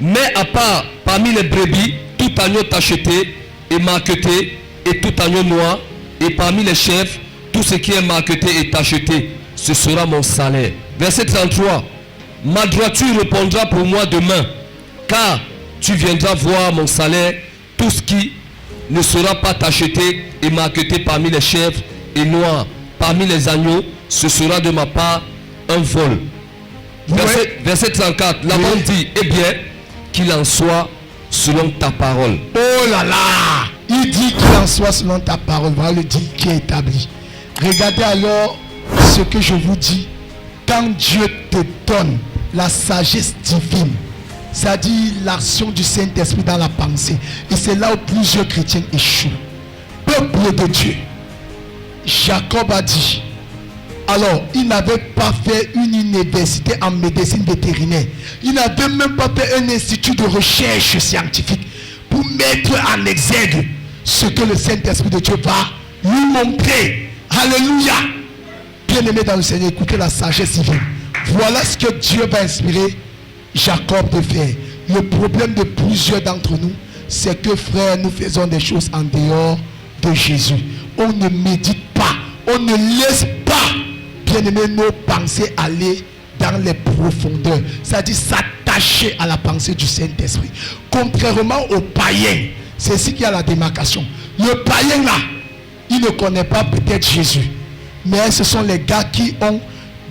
mais à part parmi les brebis, tout agneau tacheté et marqueté, et tout agneau noir, et parmi les chefs, tout ce qui est marqueté et tacheté, ce sera mon salaire. Verset 33. Ma droiture répondra pour moi demain, car tu viendras voir mon salaire, tout ce qui ne sera pas tacheté et marqueté parmi les chefs et noir parmi les agneaux, ce sera de ma part un vol. Verset 34, Laban dit, eh bien, qu'il en soit selon ta parole. Oh là là, il dit qu'il en soit selon ta parole. Voilà le dit qui est établi. Regardez alors ce que je vous dis. Quand Dieu te donne la sagesse divine, c'est-à-dire l'action du Saint-Esprit dans la pensée, et c'est là où plusieurs chrétiens échouent. Peuple de Dieu, Jacob a dit, alors il n'avait pas fait une université en médecine vétérinaire, il n'avait même pas fait un institut de recherche scientifique pour mettre en exergue ce que le Saint-Esprit de Dieu va lui montrer. Alléluia. Bien-aimé dans le Seigneur, écoutez la sagesse divine. Voilà ce que Dieu va inspirer Jacob de faire. Le problème de plusieurs d'entre nous, c'est que frère, nous faisons des choses en dehors de Jésus. On ne médite pas, on ne laisse pas, bien-aimé, nos pensées aller dans les profondeurs, c'est-à-dire s'attacher à la pensée du Saint-Esprit. Contrairement aux païens, c'est ici qu'il y a la démarcation. Le païen là, il ne connaît pas peut-être Jésus, mais ce sont les gars qui ont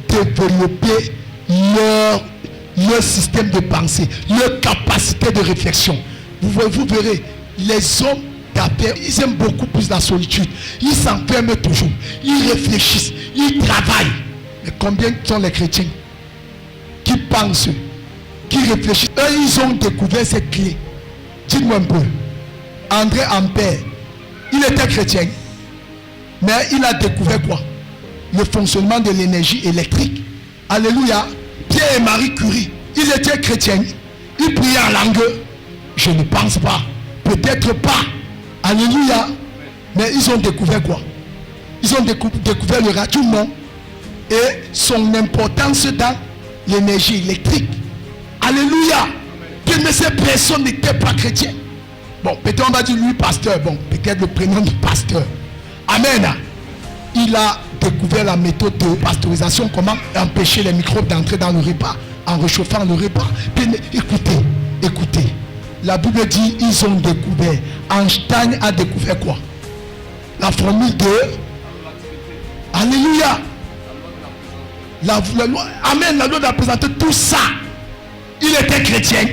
développé leur système de pensée, leur capacité de réflexion. Vous verrez, les hommes taper, ils aiment beaucoup plus la solitude. Ils s'enferment toujours. Ils réfléchissent. Ils travaillent. Mais combien sont les chrétiens qui pensent, qui réfléchissent? Eux, ils ont découvert cette clé. Dites-moi un peu. André Ampère, il était chrétien. Mais il a découvert quoi? Le fonctionnement de l'énergie électrique. Alléluia. Pierre et Marie Curie, ils étaient chrétiens. Ils priaient en langue. Je ne pense pas. Peut-être pas. Alléluia. Mais ils ont découvert quoi? Ils ont découvert le rayonnement et son importance dans l'énergie électrique. Alléluia. Mais ces personnes n'étaient pas chrétiennes. Bon, peut-être on va dire lui pasteur. Bon, peut-être le prénom du pasteur. Amen. Il a découvert la méthode de pasteurisation, comment empêcher les microbes d'entrer dans le repas en réchauffant le repas. Écoutez. La Bible dit ils ont découvert. Einstein a découvert quoi? La formule de Alléluia. La loi, amen, la loi de la présenter, tout ça. Il était chrétien.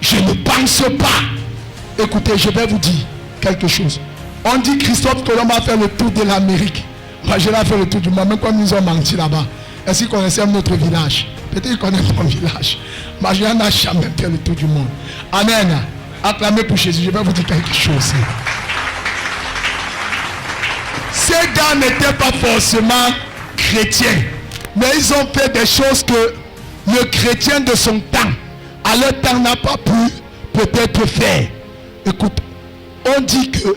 Je ne pense pas. Écoutez, je vais vous dire quelque chose. On dit Christophe Colomb a fait le tour de l'Amérique. Moi, je l'ai fait le tour du monde, même quand ils ont menti là-bas. Est-ce qu'ils connaissaient notre village? Peut-être qu'ils connaissent mon village. Mais je n'ai jamais fait le tour du monde. Amen. Acclamez pour Jésus. Je vais vous dire quelque chose. Ces gars n'étaient pas forcément chrétiens. Mais ils ont fait des choses que le chrétien de son temps, à leur temps, n'a pas pu peut-être faire. Écoute, on dit que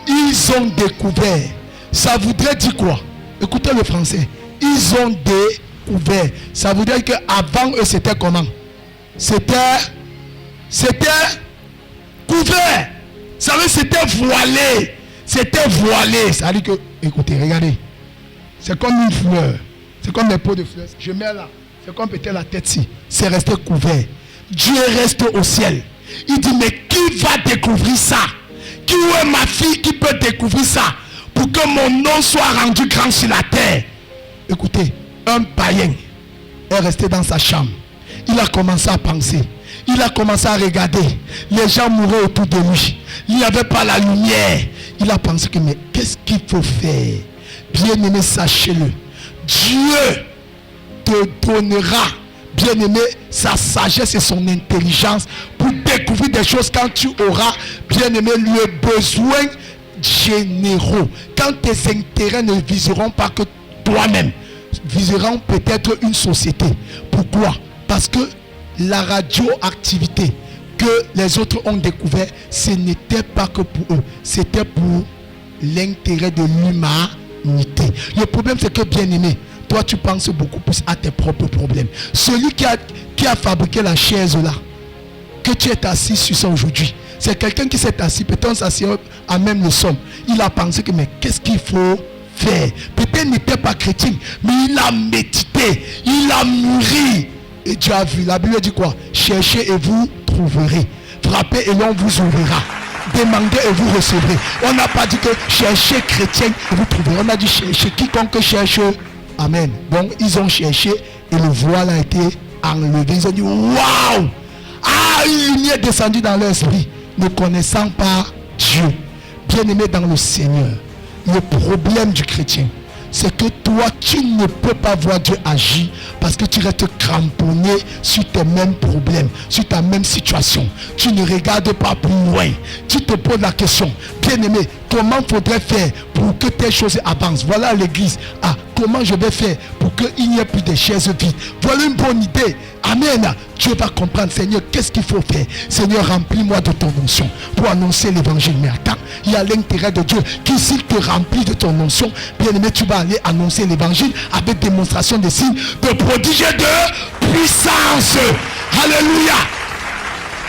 ils ont découvert. Ça voudrait dire quoi? Écoutez le français. Ils ont découvert. Ça voudrait dire qu'avant eux, c'était comment? C'était couvert. Ça veut dire c'était voilé. C'était voilé. Ça veut dire que, écoutez, regardez. C'est comme une fleur. C'est comme des pots de fleurs. Je mets là. C'est comme peut-être la tête-ci. C'est resté couvert. Dieu reste au ciel. Il dit, mais qui va découvrir ça? Qui est ma fille qui peut découvrir ça? Pour que mon nom soit rendu grand sur la terre. Écoutez, un païen est resté dans sa chambre. Il a commencé à penser. Il a commencé à regarder. Les gens mouraient autour de lui. Il n'y avait pas la lumière. Il a pensé que, mais qu'est-ce qu'il faut faire? Bien-aimé, sachez-le. Dieu te donnera, bien-aimé, sa sagesse et son intelligence pour découvrir des choses quand tu auras, bien-aimé, le besoin généraux. Quand tes intérêts ne viseront pas que toi-même, viseront peut-être une société. Pourquoi? Parce que la radioactivité que les autres ont découvert, ce n'était pas que pour eux, c'était pour l'intérêt de l'humanité. Le problème, c'est que, bien-aimé, toi tu penses beaucoup plus à tes propres problèmes. Celui qui a fabriqué la chaise là, que tu es assis sur ça aujourd'hui, c'est quelqu'un qui s'est assis, peut-être s'assit à même le sol. Il a pensé que, mais qu'est-ce qu'il faut faire? Peut-être il n'était pas chrétien, mais il a médité, il a mûri. Et Dieu a vu. La Bible dit quoi? Cherchez et vous trouverez. Frappez et l'on vous ouvrira. Demandez et vous recevrez. On n'a pas dit que cherchez chrétien et vous trouverez. On a dit cherchez quiconque cherche. Amen. Donc ils ont cherché et le voile a été enlevé. Ils ont dit waouh! Ah, une lumière est descendue dans leur esprit, ne connaissant pas Dieu. Bien-aimé dans le Seigneur, le problème du chrétien, c'est que toi, tu ne peux pas voir Dieu agir parce que tu restes cramponné sur tes mêmes problèmes, sur ta même situation. Tu ne regardes pas plus loin. Tu te poses la question, bien-aimé, comment faudrait faire pour que tes choses avancent? Voilà l'église. Ah, comment je vais faire pour qu'il n'y ait plus de chaises vides? Voilà une bonne idée. Amen. Dieu va comprendre, Seigneur, qu'est-ce qu'il faut faire? Seigneur, remplis-moi de ton onction pour annoncer l'évangile. Mais attends, il y a l'intérêt de Dieu qui, s'il te remplit de ton onction, bien-aimé, tu vas aller annoncer l'évangile avec démonstration de signes, de prodiges et de puissance. Alléluia.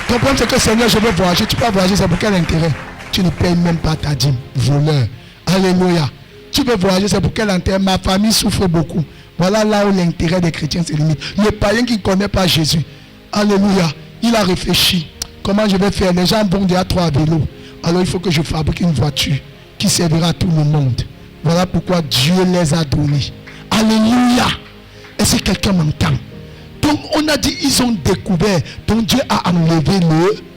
Ton problème, c'est que, Seigneur, je veux voyager. Tu peux voyager, c'est pour quel intérêt? Tu ne payes même pas ta dîme. Voleur. Alléluia. Tu veux voyager, c'est pour quel intérêt? Ma famille souffre beaucoup. Voilà là où l'intérêt des chrétiens se limite. Le païen qui ne connaît pas Jésus, alléluia, il a réfléchi. Comment je vais faire? Les gens vont déjà trop à vélo. Alors il faut que je fabrique une voiture qui servira à tout le monde. Voilà pourquoi Dieu les a donnés. Alléluia. Est-ce que quelqu'un m'entend? Donc on a dit, ils ont découvert. Donc Dieu a enlevé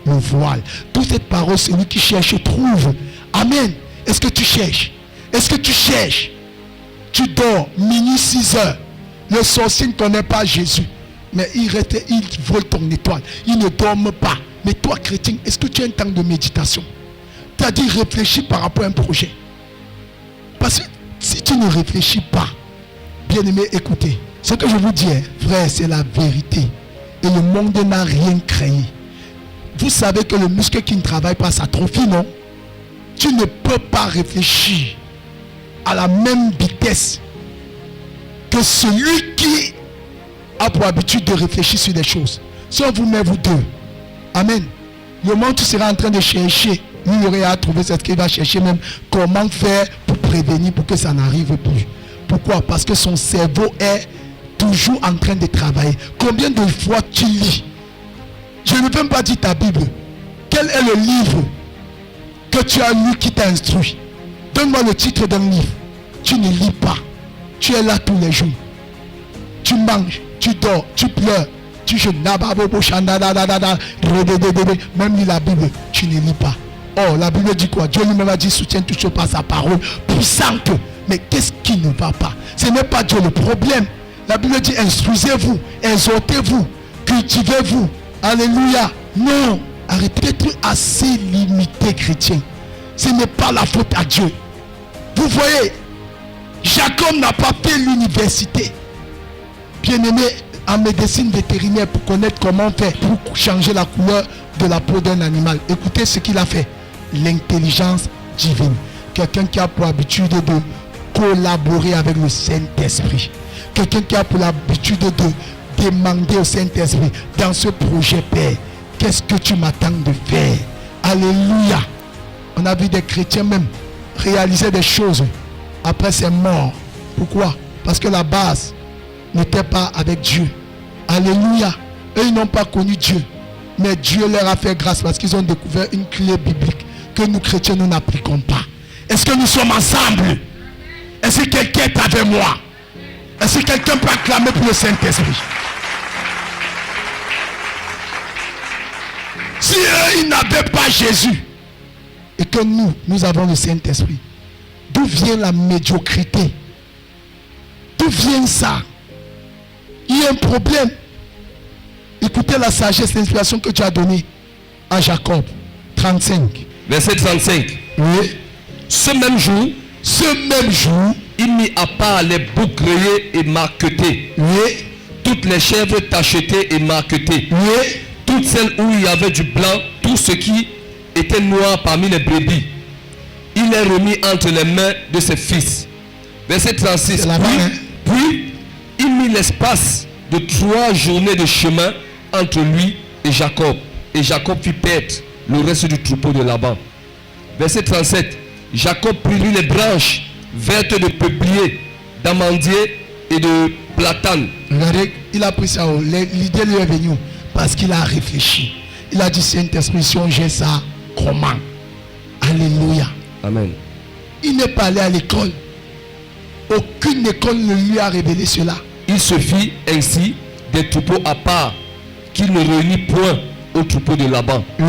le voile. Toute cette parole, celui qui cherche trouve. Amen. Est-ce que tu cherches? Est-ce que tu cherches? Tu dors, minuit 6 heures. Le sorcier ne connaît pas Jésus. Mais il vole ton étoile. Il ne dorme pas. Mais toi, chrétien, est-ce que tu as un temps de méditation? Tu as dit réfléchis par rapport à un projet. Parce que si tu ne réfléchis pas, bien aimé, écoutez. Ce que je vous dis, frère, c'est la vérité. Et le monde n'a rien créé. Vous savez que le muscle qui ne travaille pas s'atrophie, non? Tu ne peux pas réfléchir à la même vitesse que celui qui a pour habitude de réfléchir sur des choses. Si on vous met vous deux, amen. Le moment où tu seras en train de chercher, lui il aurait à trouver ce qu'il va chercher même comment faire pour prévenir pour que ça n'arrive plus. Pourquoi? Parce que son cerveau est toujours en train de travailler. Combien de fois tu lis? Je ne veux même pas dire ta Bible. Quel est le livre que tu as lu qui t'a instruit? Donne-moi le titre d'un livre. Tu ne lis pas. Tu es là tous les jours. Tu manges, tu dors, tu pleures. Tu jeûnes. Même lis la Bible, tu ne lis pas. Oh, la Bible dit quoi? Dieu lui-même a dit soutiens tout par sa parole puissante. Mais qu'est-ce qui ne va pas? Ce n'est pas Dieu le problème. La Bible dit instruisez-vous, exhortez-vous, cultivez-vous. Alléluia. Non, arrêtez d'être assez limité, chrétien. Ce n'est pas la faute à Dieu. Vous voyez, Jacob n'a pas fait l'université. Bien-aimé, en médecine vétérinaire, pour connaître comment faire pour changer la couleur de la peau d'un animal. Écoutez ce qu'il a fait. L'intelligence divine. Quelqu'un qui a pour habitude de collaborer avec le Saint-Esprit. Quelqu'un qui a pour l'habitude de demander au Saint-Esprit, dans ce projet, Père, qu'est-ce que tu m'attends de faire? Alléluia. On a vu des chrétiens même réaliser des choses après c'est mort. Pourquoi? Parce que la base n'était pas avec Dieu. Alléluia. Eux, ils n'ont pas connu Dieu. Mais Dieu leur a fait grâce parce qu'ils ont découvert une clé biblique que nous chrétiens, nous n'appliquons pas. Est-ce que nous sommes ensemble? Est-ce que quelqu'un est avec moi? Est-ce que quelqu'un peut acclamer pour le Saint-Esprit? Si eux, ils n'avaient pas Jésus et que nous avons le Saint-Esprit, d'où vient la médiocrité? D'où vient ça? Il y a un problème. Écoutez la sagesse, l'inspiration que tu as donnée à Jacob 35. Verset 35. Oui. Ce même jour, il mit à part les boucs grillés et marquetés. Oui. Toutes les chèvres tachetées et marquetées. Oui. Toutes celles où il y avait du blanc, tout ce qui était noir parmi les brebis. Il les remit entre les mains de ses fils. Verset 36. Puis, il mit l'espace de 3 journées de chemin entre lui et Jacob. Et Jacob fit perdre le reste du troupeau de Laban. Verset 37. Jacob prit lui les branches vertes de peuplier, d'amandier et de platane. Regardez, il a pris ça. L'idée lui est venue parce qu'il a réfléchi. Il a dit Saint-Esprit, si on gère ça, comment? Alléluia. Amen. Il n'est pas allé à l'école. Aucune école ne lui a révélé cela. Il se fit ainsi des troupeaux à part qu'il ne réunit point au troupeau de Laban. Oui.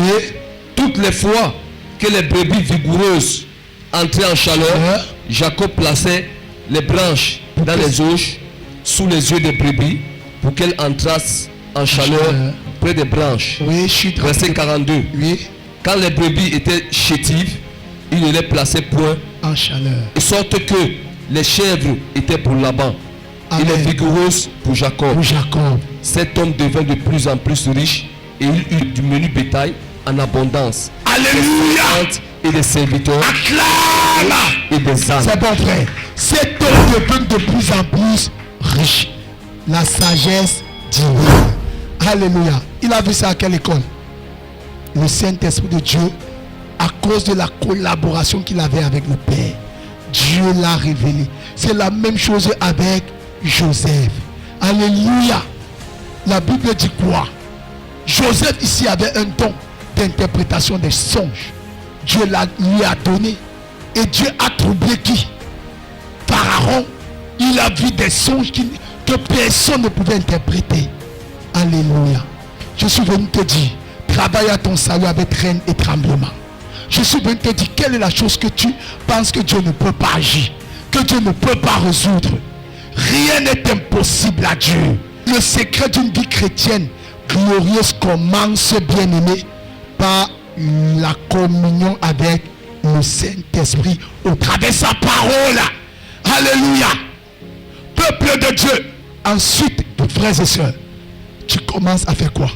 Toutes les fois que les brebis vigoureuses entraient en chaleur, Jacob plaçait les branches dans les auges sous les yeux des brebis pour qu'elles entrassent en chaleur près des branches. Oui, Verset 42. Oui. Quand les brebis étaient chétives, il ne les plaçait point en chaleur. De sorte que les chèvres étaient pour Laban. Amen. Et les vigoureuses pour Jacob. Jacob. Cet homme devint de plus en plus riche et il eut du menu bétail en abondance. Alléluia. Et des serviteurs. Acclame. Et des ânes. C'est bon frère. Cet homme devint de plus en plus riche. La sagesse divine. Alléluia. Il a vu ça à quelle école? Le Saint-Esprit de Dieu, à cause de la collaboration qu'il avait avec le Père. Dieu l'a révélé. C'est la même chose avec Joseph. Alléluia. La Bible dit quoi? Joseph ici avait un don d'interprétation des songes. Dieu lui a donné. Et Dieu a troublé qui? Pharaon. Il a vu des songes que personne ne pouvait interpréter. Alléluia. Je suis venu te dire, travaille à ton salut avec crainte et tremblement. Je suis venu te dire, quelle est la chose que tu penses que Dieu ne peut pas agir, que Dieu ne peut pas résoudre. Rien n'est impossible à Dieu. Le secret d'une vie chrétienne glorieuse commence, bien-aimé, par la communion avec le Saint-Esprit au travers de sa parole. Alléluia. Peuple de Dieu. Ensuite, frères et sœurs, tu commences à faire quoi?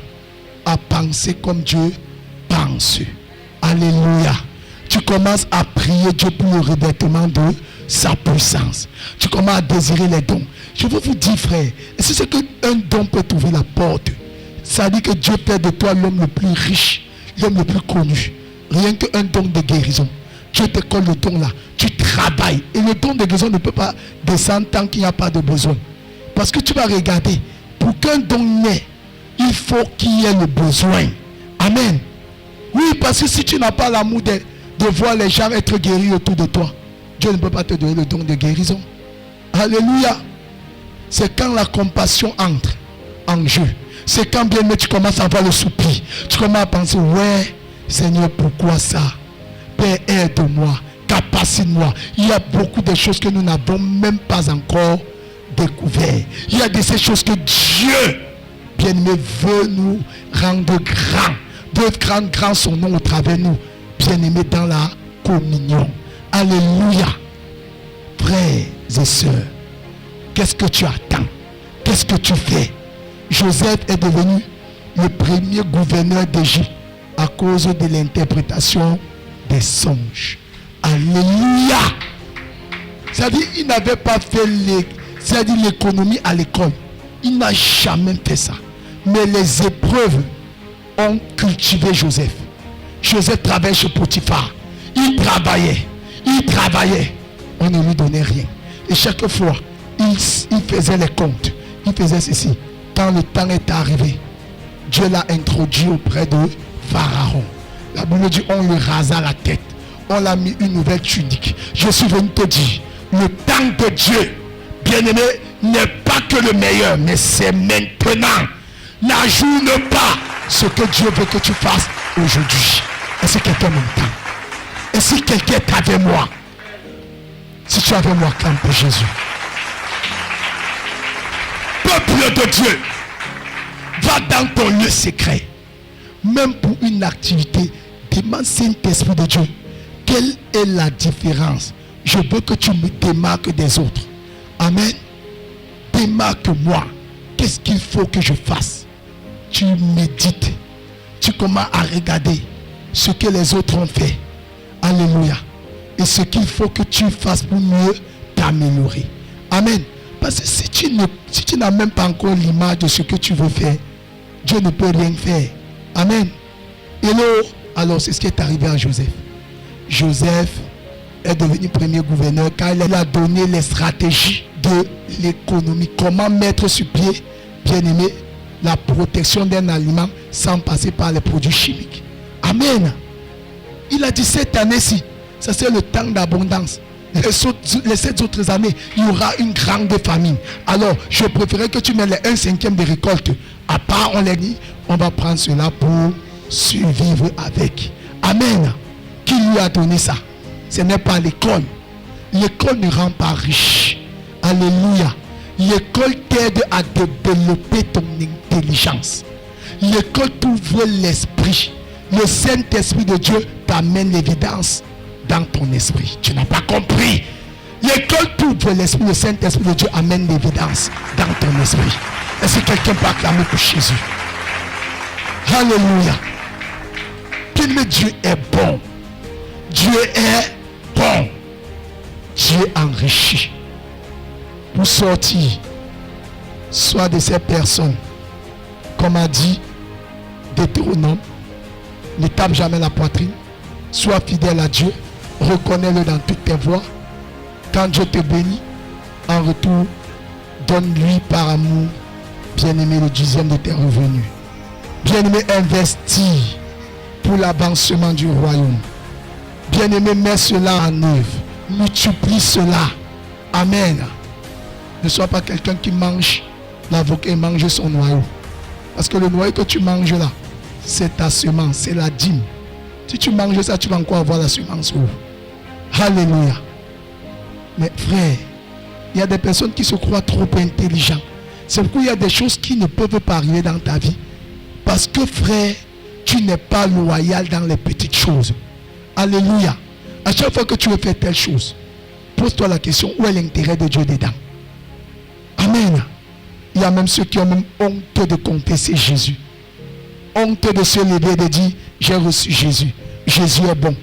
À penser comme Dieu pense. Alléluia. Tu commences à prier Dieu pour le revêtement de sa puissance. Tu commences à désirer les dons. Je veux vous dire, frère, est-ce que c'est qu'un don peut trouver la porte? Ça dit que Dieu fait de toi l'homme le plus riche, l'homme le plus connu. Rien qu'un don de guérison. Dieu te colle le don là. Tu travailles. Et le don de guérison ne peut pas descendre tant qu'il n'y a pas de besoin. Parce que tu vas regarder. Pour qu'un don naisse, il faut qu'il y ait le besoin. Amen. Oui, parce que si tu n'as pas l'amour de voir les gens être guéris autour de toi, Dieu ne peut pas te donner le don de guérison. Alléluia. C'est quand la compassion entre en jeu. C'est quand bien tu commences à avoir le soupir. Tu commences à penser, ouais, Seigneur, pourquoi ça? Père, aide-moi, capacite-moi. Il y a beaucoup de choses que nous n'avons même pas encore découvert. Il y a de ces choses que Dieu, bien-aimé, veut nous rendre grands. Veut rendre grand son nom au travers de nous. Bien-aimé, dans la communion. Alléluia. Frères et sœurs, qu'est-ce que tu attends? Qu'est-ce que tu fais? Joseph est devenu le premier gouverneur d'Égypte à cause de l'interprétation des songes. Alléluia. C'est-à-dire, il n'avait pas fait l'économie à l'école. Il n'a jamais fait ça. Mais les épreuves ont cultivé Joseph. Joseph travaillait chez Potiphar. Il travaillait. On ne lui donnait rien. Et chaque fois, il faisait les comptes. Il faisait ceci. Quand le temps est arrivé, Dieu l'a introduit auprès de Pharaon. La Bible dit, on lui rasa la tête. On l'a mis une nouvelle tunique. Je suis venu te dire, le temps de Dieu, bien-aimé, n'est pas que le meilleur, mais c'est maintenant. N'ajoute pas ce que Dieu veut que tu fasses aujourd'hui. Est-ce que quelqu'un m'entend? Est-ce que quelqu'un est avec moi? Si tu es avec moi, clame pour Jésus. Peuple de Dieu, va dans ton lieu secret. Même pour une activité, demande Saint-Esprit de Dieu. Quelle est la différence? Je veux que tu me démarques des autres. Amen. Démarque-moi. Qu'est-ce qu'il faut que je fasse? Tu médites. Tu commences à regarder ce que les autres ont fait. Alléluia. Et ce qu'il faut que tu fasses pour mieux t'améliorer. Amen. Parce que si tu n'as même pas encore l'image de ce que tu veux faire, Dieu ne peut rien faire. Amen. Hello. Alors c'est ce qui est arrivé à Joseph. Joseph est devenu premier gouverneur car il a donné les stratégies de l'économie. Comment mettre sur pied, bien aimé, la protection d'un aliment sans passer par les produits chimiques. Amen. Il a dit cette année-ci, ça c'est le temps d'abondance. Les 7 autres années, il y aura une grande famine. Alors, je préférais que tu mettes les 1/5 des récoltes. À part, on les dit, on va prendre cela pour survivre avec. Amen. Qui lui a donné ça? Ce n'est pas l'école. L'école ne rend pas riche. Alléluia. L'école t'aide à développer ton intelligence. L'école t'ouvre l'esprit. Le Saint-Esprit de Dieu t'amène l'évidence dans ton esprit. Tu n'as pas compris. L'école t'ouvre l'esprit. Le Saint-Esprit de Dieu amène l'évidence dans ton esprit. Est-ce que quelqu'un peut acclamer pour Jésus? Alléluia. Mais Dieu est bon. Dieu est bon. Dieu enrichit. Pour sortir, soit de ces personnes, comme a dit Deutéronome, ne tape jamais la poitrine, sois fidèle à Dieu, reconnais-le dans toutes tes voies. Quand Dieu te bénit, en retour, donne-lui par amour, bien-aimé, le 10e de tes revenus. Bien-aimé, investis pour l'avancement du royaume. Bien-aimé, mets cela en œuvre. Multiplie cela. Amen. Ne sois pas quelqu'un qui mange l'avocat et mange son noyau. Parce que le noyer que tu manges là, c'est ta semence, c'est la dîme. Si tu manges ça, tu vas encore avoir la semence. Alléluia. Mais frère, il y a des personnes qui se croient trop intelligents. C'est pourquoi il y a des choses qui ne peuvent pas arriver dans ta vie. Parce que frère, tu n'es pas loyal dans les petites choses. Alléluia. À chaque fois que tu veux faire telle chose, pose-toi la question, où est l'intérêt de Dieu dedans? Amen. Il y a même ceux qui ont même honte de confesser Jésus. Honte de se lever et de dire, j'ai reçu Jésus. Jésus est bon.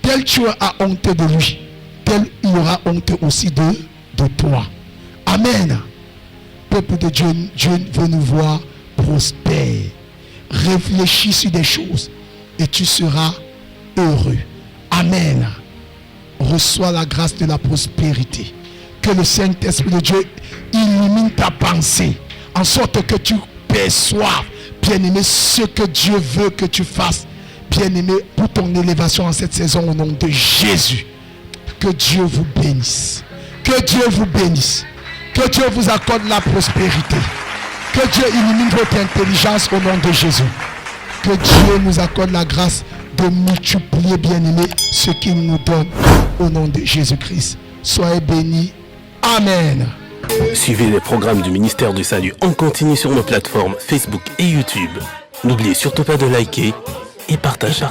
Tel tu as honte de lui, tel il aura honte aussi de toi. Amen. Peuple de Dieu, Dieu veut nous voir prospères. Réfléchis sur des choses et tu seras heureux. Amen. Reçois la grâce de la prospérité. Que le Saint-Esprit de Dieu illumine ta pensée, en sorte que tu perçoives, bien-aimé, ce que Dieu veut que tu fasses, bien-aimé, pour ton élévation en cette saison au nom de Jésus. Que Dieu vous bénisse. Que Dieu vous bénisse. Que Dieu vous accorde la prospérité. Que Dieu illumine votre intelligence au nom de Jésus. Que Dieu nous accorde la grâce de multiplier, bien-aimé, ce qu'il nous donne au nom de Jésus-Christ. Soyez bénis. Amen. Suivez les programmes du ministère du Salut en continu sur nos plateformes Facebook et YouTube. N'oubliez surtout pas de liker et partager.